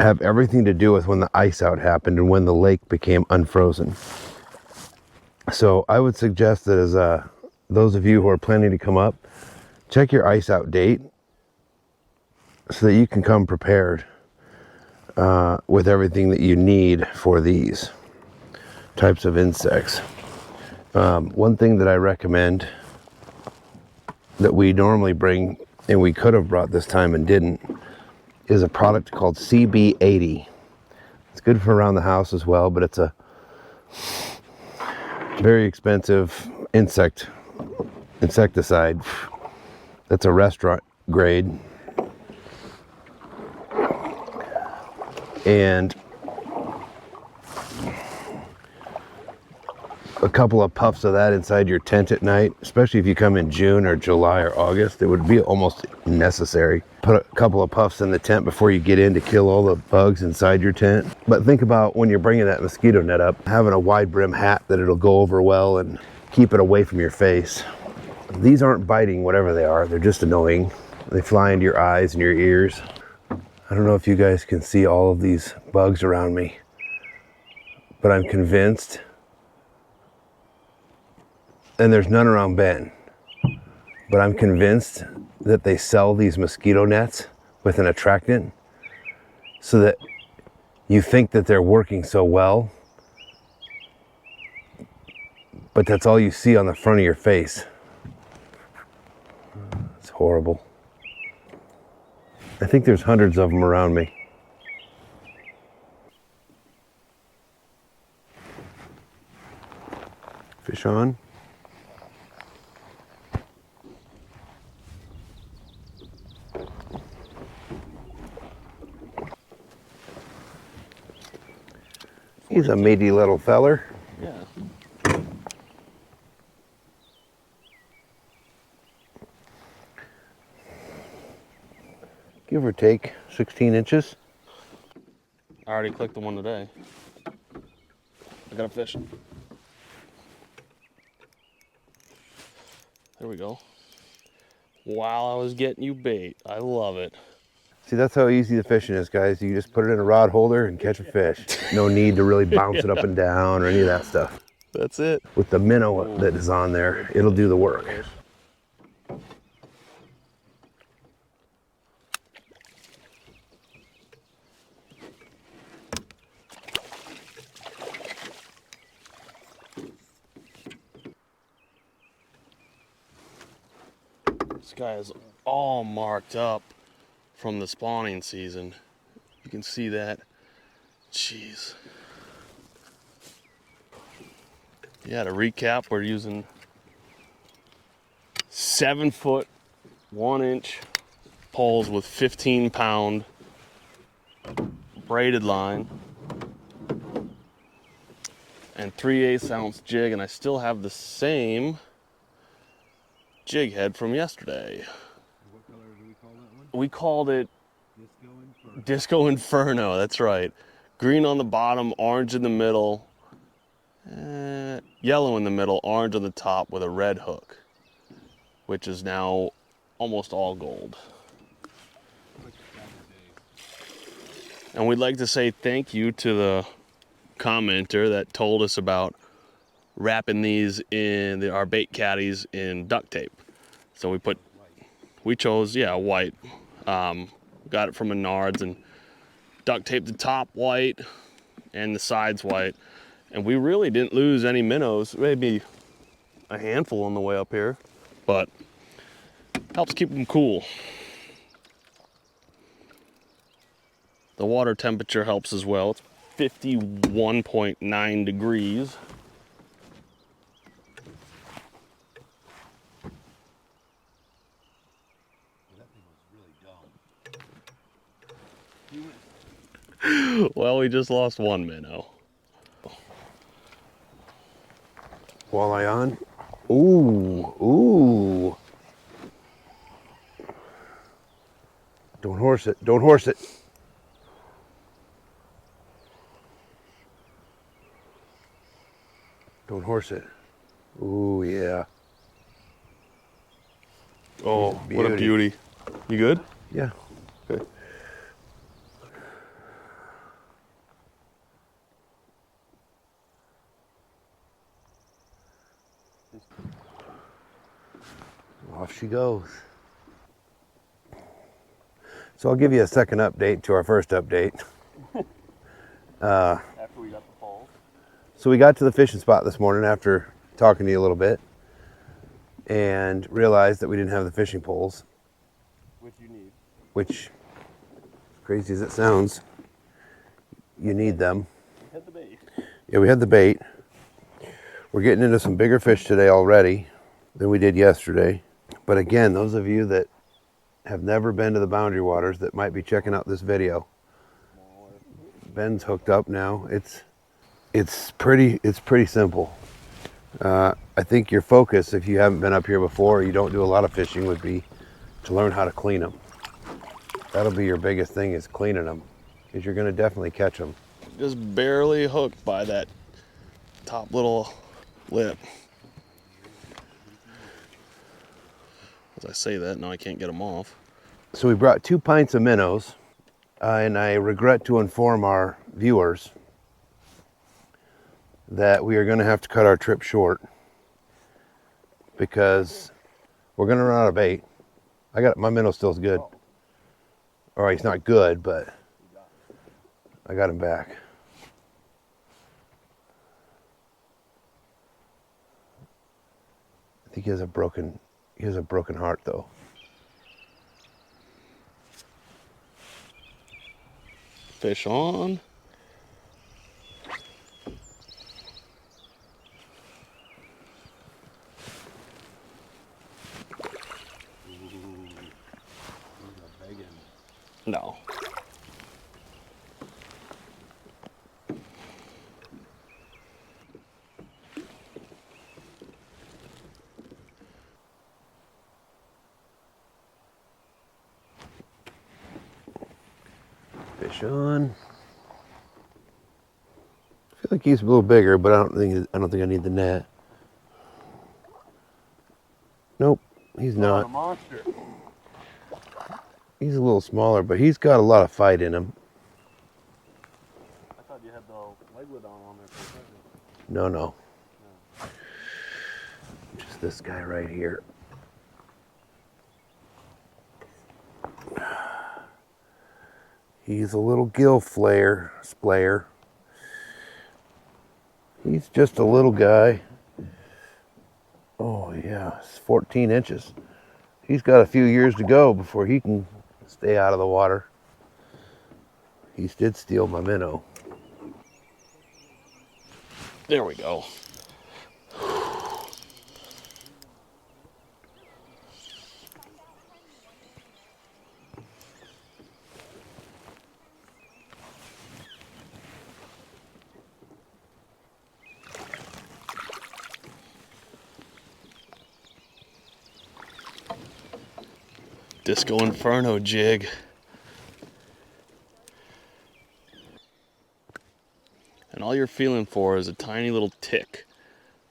have everything to do with when the ice out happened and when the lake became unfrozen. So I would suggest that as those of you who are planning to come up, check your ice out date so that you can come prepared with everything that you need for these types of insects. One thing that I recommend that we normally bring, and we could have brought this time and didn't, is a product called CB80. It's good for around the house as well, but it's a very expensive insecticide. That's a restaurant grade. And a couple of puffs of that inside your tent at night, especially if you come in June or July or August, it would be almost necessary. Put a couple of puffs in the tent before you get in to kill all the bugs inside your tent. But think about when you're bringing that mosquito net up, having a wide brim hat that it'll go over well and keep it away from your face. These aren't biting, whatever they are, they're just annoying. They fly into your eyes and your ears. I don't know if you guys can see all of these bugs around me, but I'm convinced, and there's none around Ben, but I'm convinced that they sell these mosquito nets with an attractant so that you think that they're working so well, but that's all you see on the front of your face. It's horrible. I think there's hundreds of them around me. Fish on. He's a meaty little feller. Yeah. Give or take 16 inches. I already clicked the one today. I got a fish. There we go. While I was getting you bait. I love it. See, that's how easy the fishing is, guys. You just put it in a rod holder and catch a fish. No need to really bounce it up and down or any of that stuff. That's it. With the minnow that is on there, it'll do the work. This guy is all marked up from the spawning season. You can see that. Jeez. Yeah, to recap, we're using 7-foot, 1-inch poles with 15-pound braided line and 3/8 ounce jig, and I still have the same jig head from yesterday. What color do we call that one? We called it Disco Inferno. Disco Inferno, that's right. green on the bottom, orange in the middle, yellow in the middle, orange on the top with a red hook, which is now almost all gold. And we'd like to say thank you to the commenter that told us about wrapping these in our bait caddies in duct tape. So we chose, white. Got it from Menards and duct taped the top white and the sides white. And we really didn't lose any minnows, maybe a handful on the way up here, but helps keep them cool. The water temperature helps as well. It's 51.9 degrees. Well, we just lost one minnow. Walleye on. Ooh. Don't horse it. Don't horse it. Don't horse it. Ooh, yeah. Oh, what a beauty. You good? Yeah. Okay. Off she goes. So I'll give you a second update to our first update. After we got the poles. So we got to the fishing spot this morning after talking to you a little bit and realized that we didn't have the fishing poles. Which you need. Which, crazy as it sounds, you need them. We had the bait. Yeah, we had the bait. We're getting into some bigger fish today already than we did yesterday. But again, those of you that have never been to the Boundary Waters that might be checking out this video, Ben's hooked up now. It's pretty simple. I think your focus, if you haven't been up here before, or you don't do a lot of fishing, would be to learn how to clean them. That'll be your biggest thing, is cleaning them, because you're going to definitely catch them. Just barely hooked by that top little lip. As I say that, now I can't get them off. So we brought 2 pints of minnows, and I regret to inform our viewers that we are going to have to cut our trip short because we're going to run out of bait. My minnow still's good. All right, he's not good, but I got him back. I think he has a broken heart though. Fish on. No. Fish on. I feel like he's a little bigger, but I don't think I need the net. Nope, he's not. A monster. He's a little smaller, but he's got a lot of fight in him. I thought you had the Leglodon on there for a second. No. Just this guy right here. He's a little gill splayer. He's just a little guy. Oh yeah, it's 14 inches. He's got a few years to go before he can stay out of the water. He did steal my minnow. There we go. Disco Inferno jig. And all you're feeling for is a tiny little tick.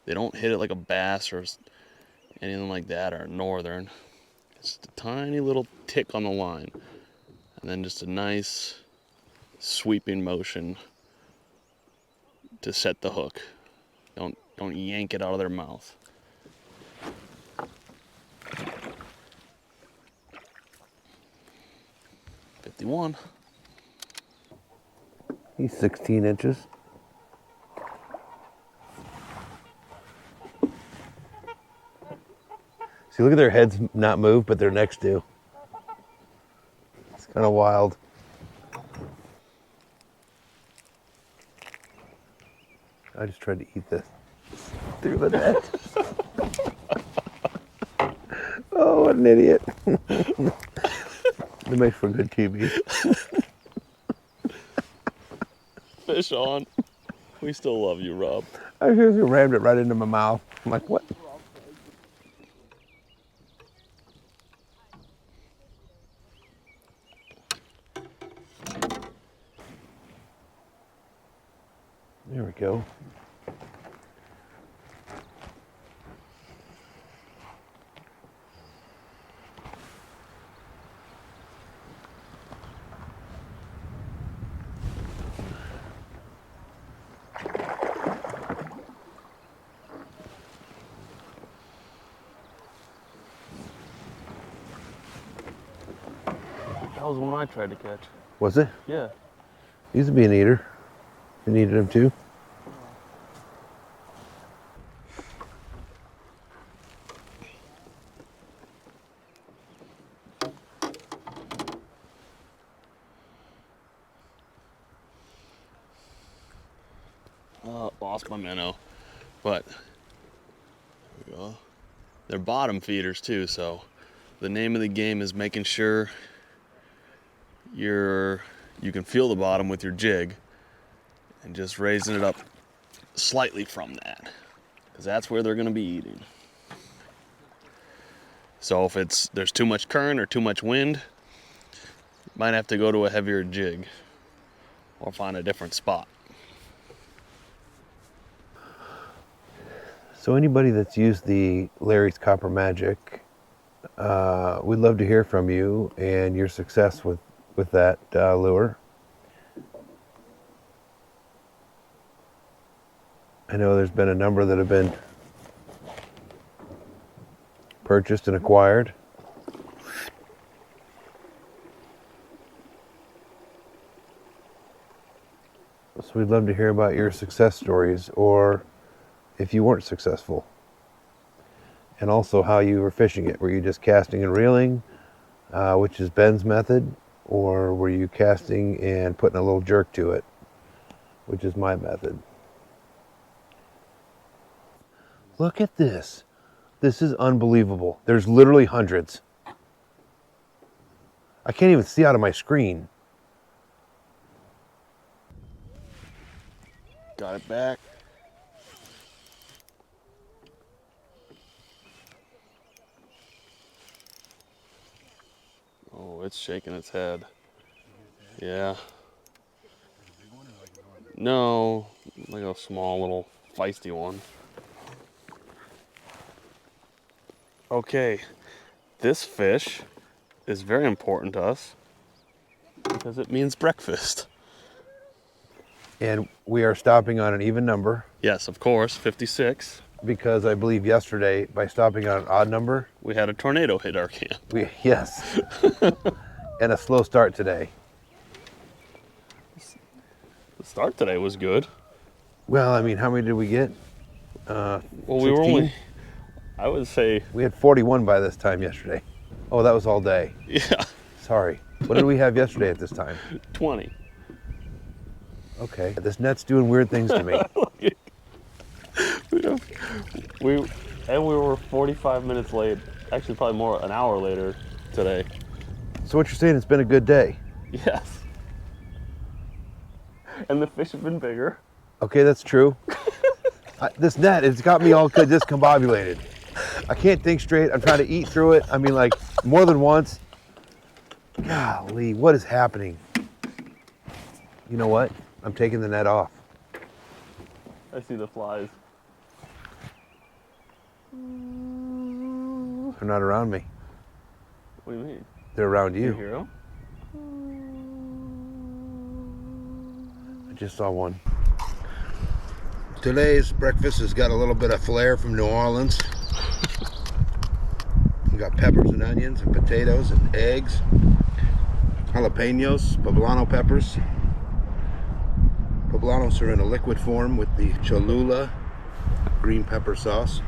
They don't hit it like a bass or anything like that, or a northern. It's just a tiny little tick on the line. And then just a nice sweeping motion to set the hook. Don't yank it out of their mouth. $51. He's 16 inches. See, look at their heads not move, but their necks do. It's kind of wild. I just tried to eat this through the net. Oh, what an idiot. It makes for good TV. Fish on. We still love you, Rob. I seriously rammed it right into my mouth. I'm like, what? There we go. That was the one I tried to catch. Was it? Yeah. He used to be an eater. You needed him too. Lost my minnow, but there we go. They're bottom feeders too, so the name of the game is making sure you can feel the bottom with your jig and just raising it up slightly from that, because that's where they're going to be eating. So if there's too much current or too much wind, you might have to go to a heavier jig or find a different spot. So anybody that's used the Larry's Copper Magic, we'd love to hear from you and your success with that lure. I know there's been a number that have been purchased and acquired. So we'd love to hear about your success stories, or if you weren't successful. And also how you were fishing it. Were you just casting and reeling, which is Ben's method, or were you casting and putting a little jerk to it, which is my method? Look at this. This is unbelievable. There's literally hundreds. I can't even see out of my screen. Got it back. Oh, it's shaking its head. Yeah. No, like a small little feisty one. Okay, this fish is very important to us because it means breakfast. And we are stopping on an even number. Yes, of course, 56. Because I believe yesterday, by stopping on an odd number, We had a tornado hit our camp. yes. And a slow start today. The start today was good. Well, I mean, how many did we get? Well, we were 16? only, I would say, We had 41 by this time yesterday. Oh, that was all day. yeah, Sorry. What did we have yesterday at this time? 20. Okay. This net's doing weird things to me. We were 45 minutes late. Actually, probably more, an hour later today. So what you're saying, it's been a good day. Yes. And the fish have been bigger. Okay, that's true. This net, it's got me all discombobulated. I can't think straight. I'm trying to eat through it. I mean, like, more than once. Golly, what is happening? You know what? I'm taking the net off. I see the flies. They're not around me. What do you mean? They're around You you. hear them? I just saw one. Today's breakfast has got a little bit of flair from New Orleans. We got peppers and onions and potatoes and eggs, jalapenos, poblano peppers. Poblanos are in a liquid form with the Cholula green pepper sauce,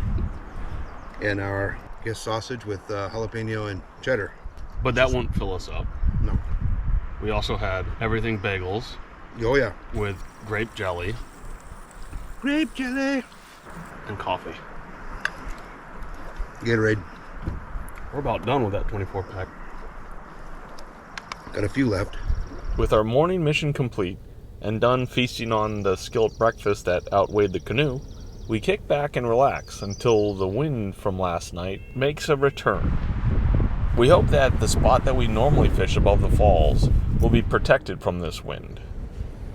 and our sausage with jalapeno and cheddar. But that won't fill us up. No. We also had everything bagels Oh yeah. with grape jelly Grape jelly. and coffee. Gatorade. We're about done with that 24 pack. Got a few left. With our morning mission complete and done feasting on the skilled breakfast that outweighed the canoe, we kick back and relax until the wind from last night makes a return. We hope that the spot that we normally fish above the falls will be protected from this wind.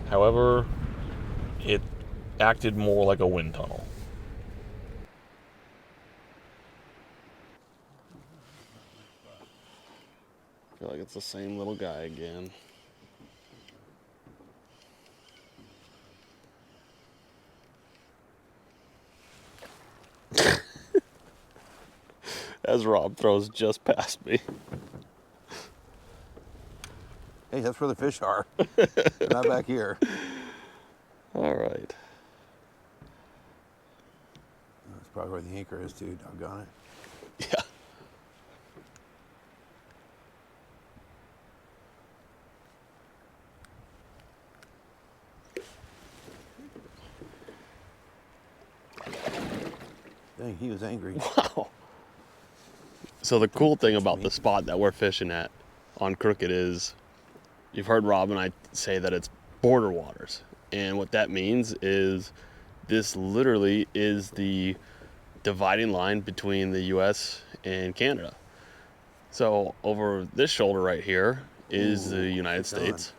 However, it acted more like a wind tunnel. I feel like it's the same little guy again. As Rob throws just past me. Hey, that's where the fish are. Not back here. All right. That's probably where the anchor is too, doggone it. Yeah. Dang, he was angry. Wow. So the cool thing about the spot that we're fishing at on Crooked is, you've heard Rob and I say that it's border waters. And what that means is this literally is the dividing line between the US and Canada. So over this shoulder right here is the United it's on. States.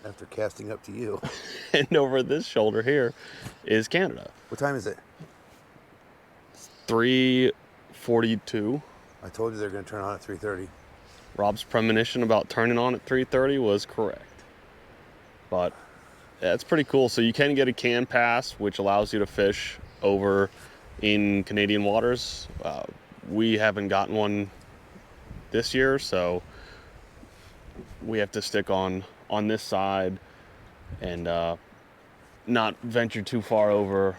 After casting up to you. And over this shoulder here is Canada. What time is it? 3:42. I told you they're going to turn on at 3:30. Rob's premonition about turning on at 3:30 was correct. But yeah, it's pretty cool. So you can get a can pass, which allows you to fish over in Canadian waters. We haven't gotten one this year, so we have to stick on this side and not venture too far over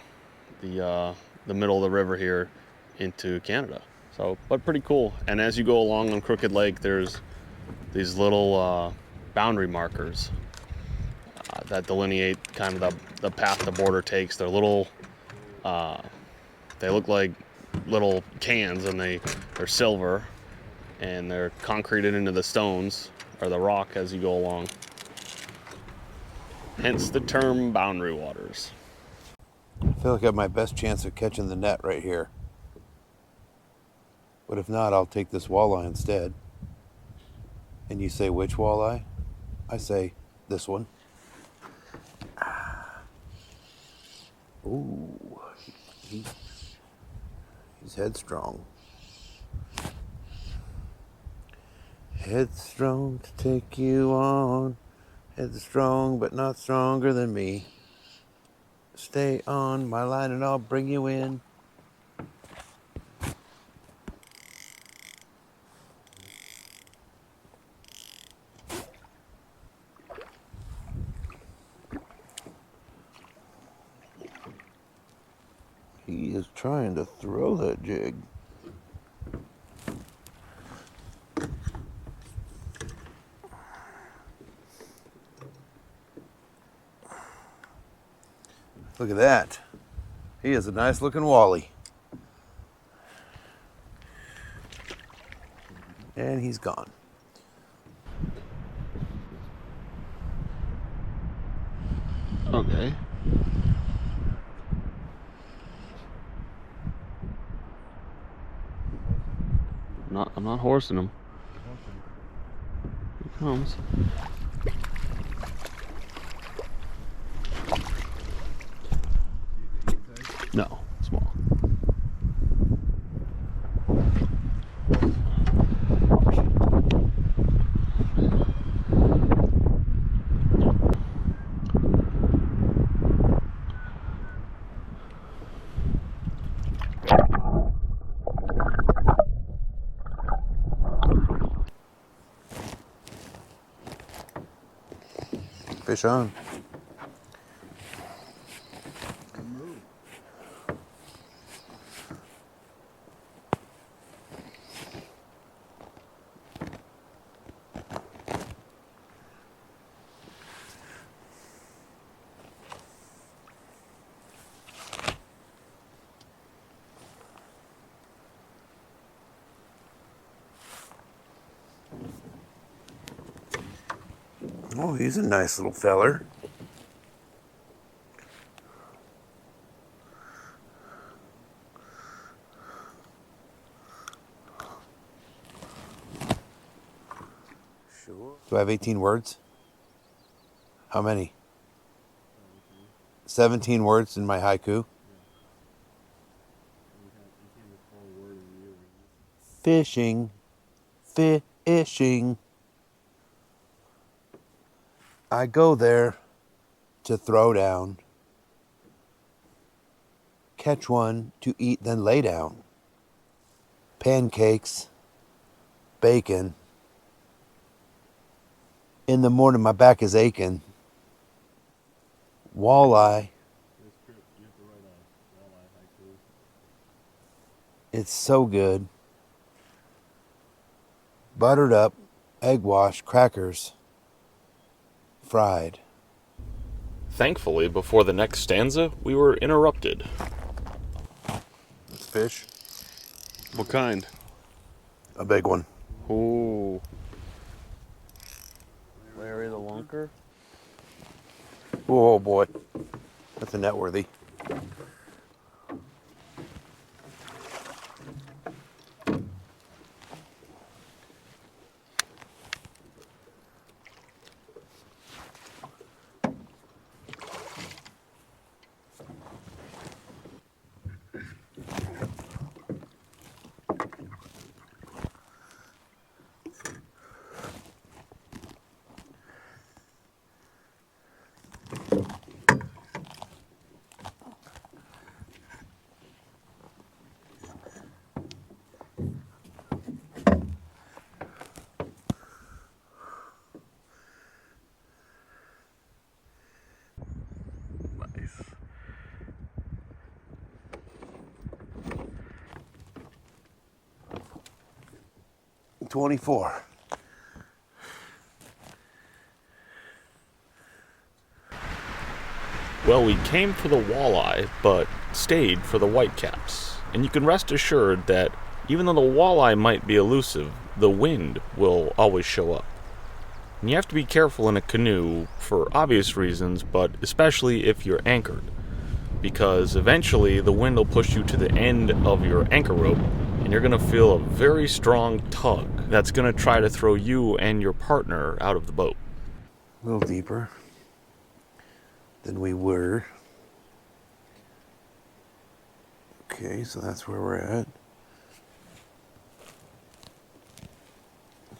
the middle of the river here into Canada. So, but pretty cool. And as you go along on Crooked Lake, there's these little boundary markers that delineate kind of the path the border takes. They're little, they look like little cans, and they're silver, and they're concreted into the stones or the rock as you go along. Hence the term Boundary Waters. I feel like I have my best chance of catching the net right here. But if not, I'll take this walleye instead. And you say which walleye? I say this one. Ooh, he's headstrong. Headstrong to take you on. Headstrong, but not stronger than me. Stay on my line and I'll bring you in. He is trying to throw that jig. Look at that. He is a nice looking wally. And he's gone. Okay. I'm not horsing him. Here he comes. No, small. Fish on. Oh, he's a nice little feller. Sure. Do I have 18 words? How many? 17 words in my haiku. Fishing. Fishing. I go there to throw down. Catch one to eat, then lay down. Pancakes. Bacon. In the morning, my back is aching. Walleye. It's so good. Buttered up, egg wash, crackers, fried. Thankfully, before the next stanza, we were interrupted. It's fish. What kind? A big one. Ooh. Larry the Lunker? Oh boy. That's a net worthy. Nice. $24. Well, we came for the walleye, but stayed for the whitecaps. And you can rest assured that even though the walleye might be elusive, the wind will always show up. And you have to be careful in a canoe for obvious reasons, but especially if you're anchored. Because eventually the wind will push you to the end of your anchor rope, and you're going to feel a very strong tug that's going to try to throw you and your partner out of the boat. A little deeper than we were. Okay, so that's where we're at.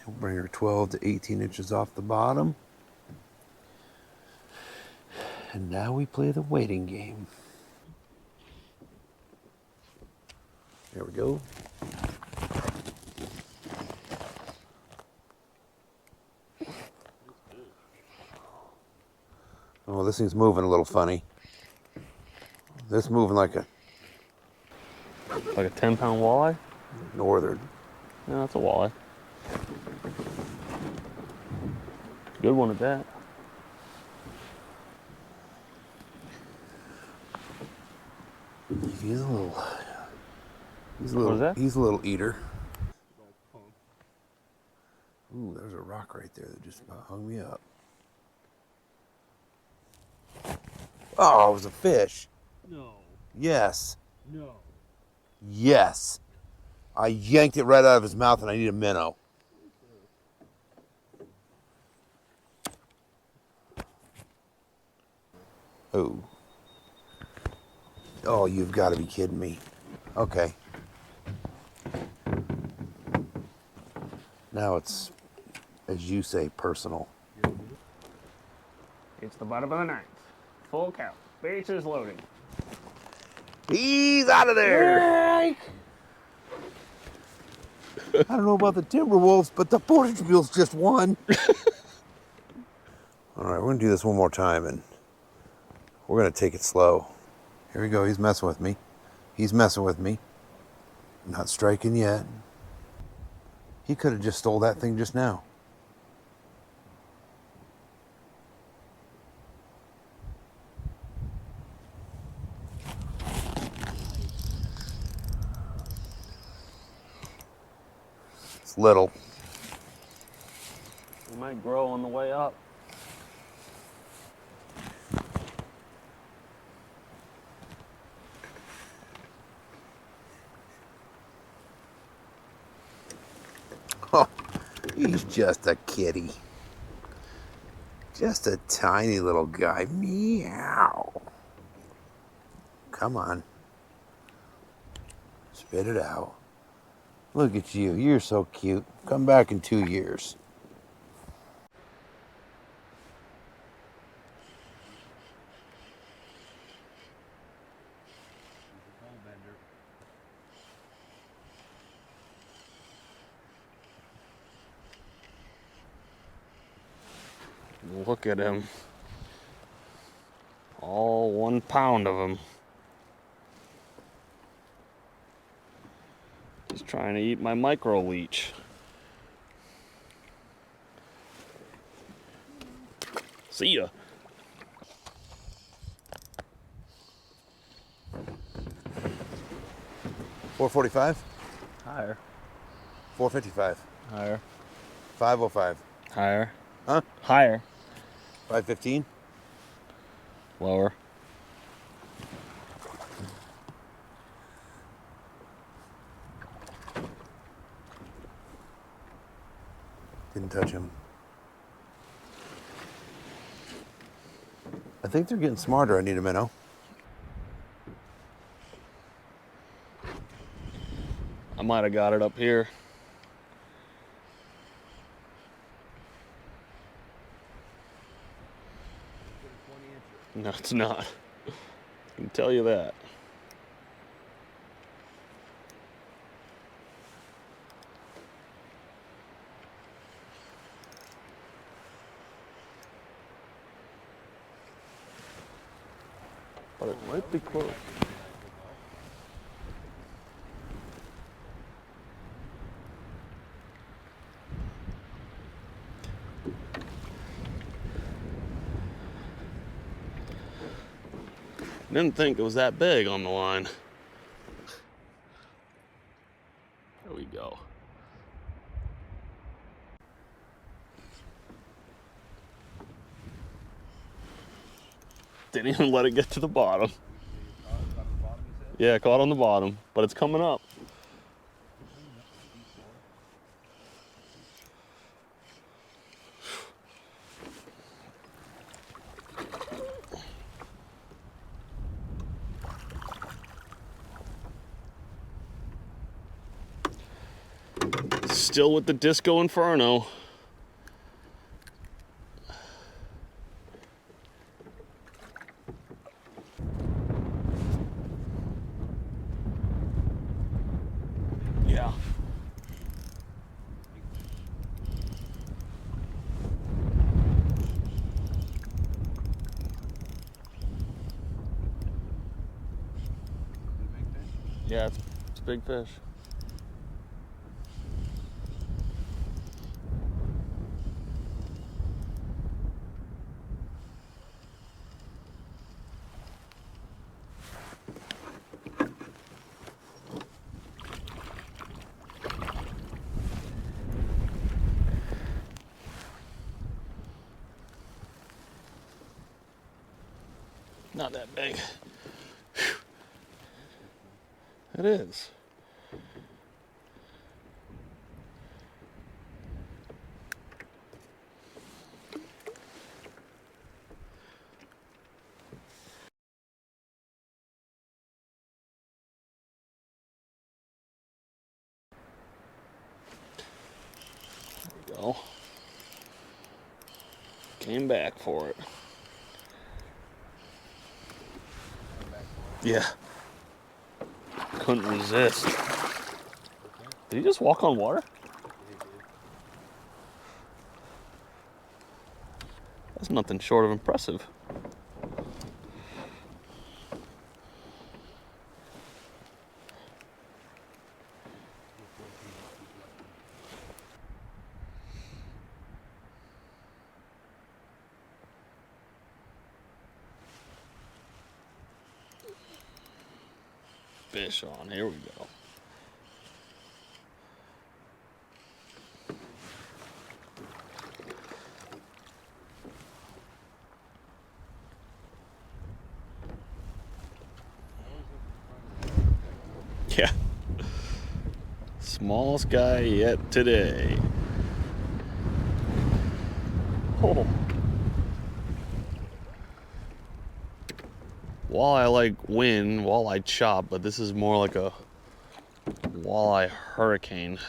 We'll bring her 12 to 18 inches off the bottom. And now we play the waiting game. There we go. Oh, this thing's moving a little funny. This moving like a Like a 10-pound walleye? northern. No, that's a walleye. Good one at that. He's a little. What is that? He's a little eater. Ooh, there's a rock right there that just about hung me up. Oh, it was a fish. No. Yes. No. Yes. I yanked it right out of his mouth and I need a minnow. Oh. Oh, you've got to be kidding me. Okay. Now it's, as you say, personal. It's the bottom of the ninth. Full count. Bases loading. He's out of there. I don't know about the Timberwolves, but the Portage Mules just won. All right, we're going to do this one more time, and we're going to take it slow. Here we go. He's messing with me. He's messing with me. Not striking yet. He could have just stole that thing just now. It's little. It might grow on the way up. Oh, he's just a kitty. Just a tiny little guy. Meow. Come on. Spit it out. Look at you. You're so cute. Come back in 2 years. Look at him. All 1 pound of him. He's trying to eat my micro leech. See ya. $4.45? Higher. $4.55. Higher. $5.05. Higher. Huh? Higher. $5.15. Lower. Didn't touch him. I think they're getting smarter. I need a minnow. I might have got it up here. No, it's not. I can tell you that. But it might be close. Didn't think it was that big on the line. There we go. Didn't even let it get to the bottom. Yeah, caught on the bottom, but it's coming up. Still with the Disco Inferno. Yeah. Yeah, it's a big fish. Not that big. Whew. It is. Came back for it. Yeah. Couldn't resist. Did he just walk on water? That's nothing short of impressive. Fish on, here we go. Yeah. Smallest guy yet today. Oh. Walleye win, walleye chop, but this is more like a walleye hurricane.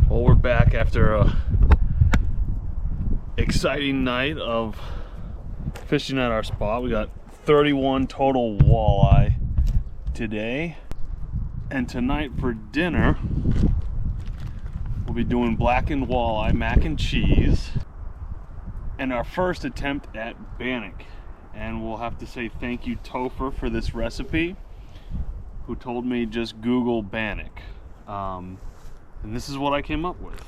Well, we're back after a exciting night of fishing at our spot. We got 31 total walleye today, and tonight for dinner we'll be doing blackened walleye mac and cheese and our first attempt at bannock. And we'll have to say thank you Topher for this recipe, who told me just Google bannock, and this is what I came up with.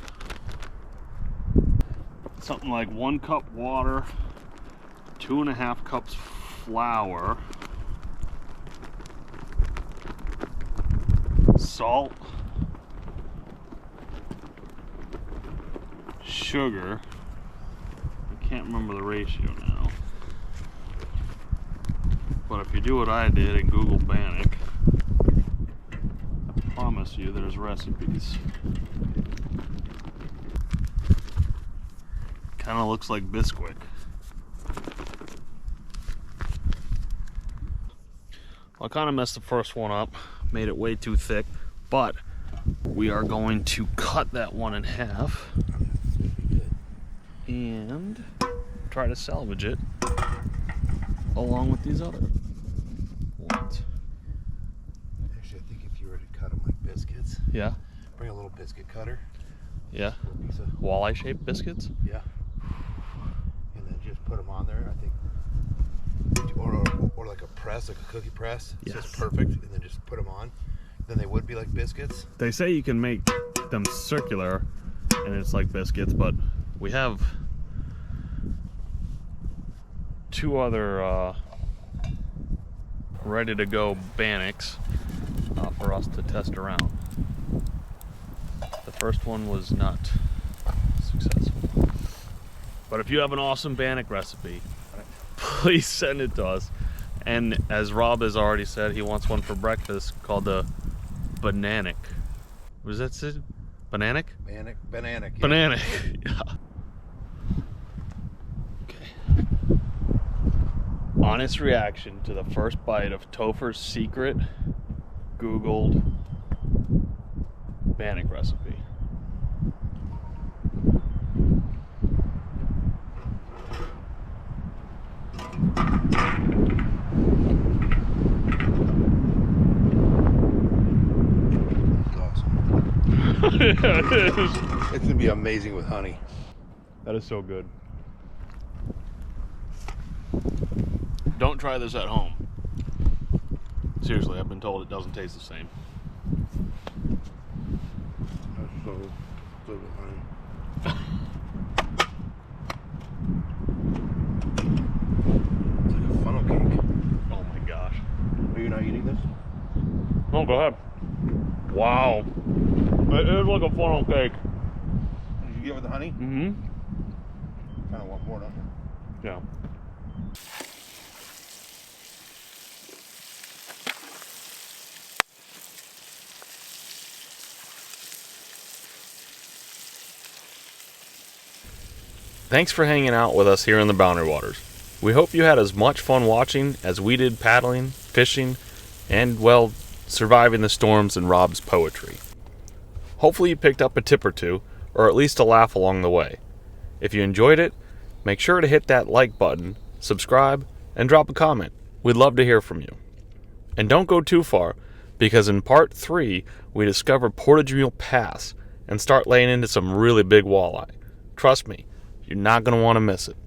Something like 1 cup water, 2.5 cups flour, salt, sugar. I can't remember the ratio now, but if you do what I did and Google bannock, I promise you there's recipes. Kind of looks like Bisquick. I kind of messed the first one up, made it way too thick, but we are going to cut that one in half and try to salvage it along with these other ones. Actually, I think if you were to cut them like biscuits, Yeah, bring a little biscuit cutter. yeah. A little piece of, Walleye shaped biscuits? yeah. And then just put them on there, I think. Or like a press, like a cookie press. Yes. So it's perfect. And then just put them on. Then they would be like biscuits. They say you can make them circular and it's like biscuits, but we have 2 other ready to go bannocks for us to test around. The first one was not successful. But if you have an awesome bannock recipe, please send it to us. And as Rob has already said, he wants one for breakfast called the bananock. What does that say? Bananock? Bananock. Yeah. Bananock. Yeah. Okay. Honest reaction to the first bite of Topher's secret Googled bannock recipe. Yeah, it is. It's gonna be amazing with honey. That is so good. Don't try this at home. Seriously, I've been told it doesn't taste the same. That's so good with honey. It's like a funnel cake. Oh my gosh. Are you not eating this? Oh, go ahead. Wow. It is like a funnel cake. Did you get it with the honey? Mm-hmm. Kind of want more, don't you? Yeah. Thanks for hanging out with us here in the Boundary Waters. We hope you had as much fun watching as we did paddling, fishing, and, well, surviving the storms and Rob's poetry. Hopefully you picked up a tip or two, or at least a laugh along the way. If you enjoyed it, make sure to hit that like button, subscribe, and drop a comment. We'd love to hear from you. And don't go too far, because in part 3, we discover Portage Mule Pass and start laying into some really big walleye. Trust me, you're not going to want to miss it.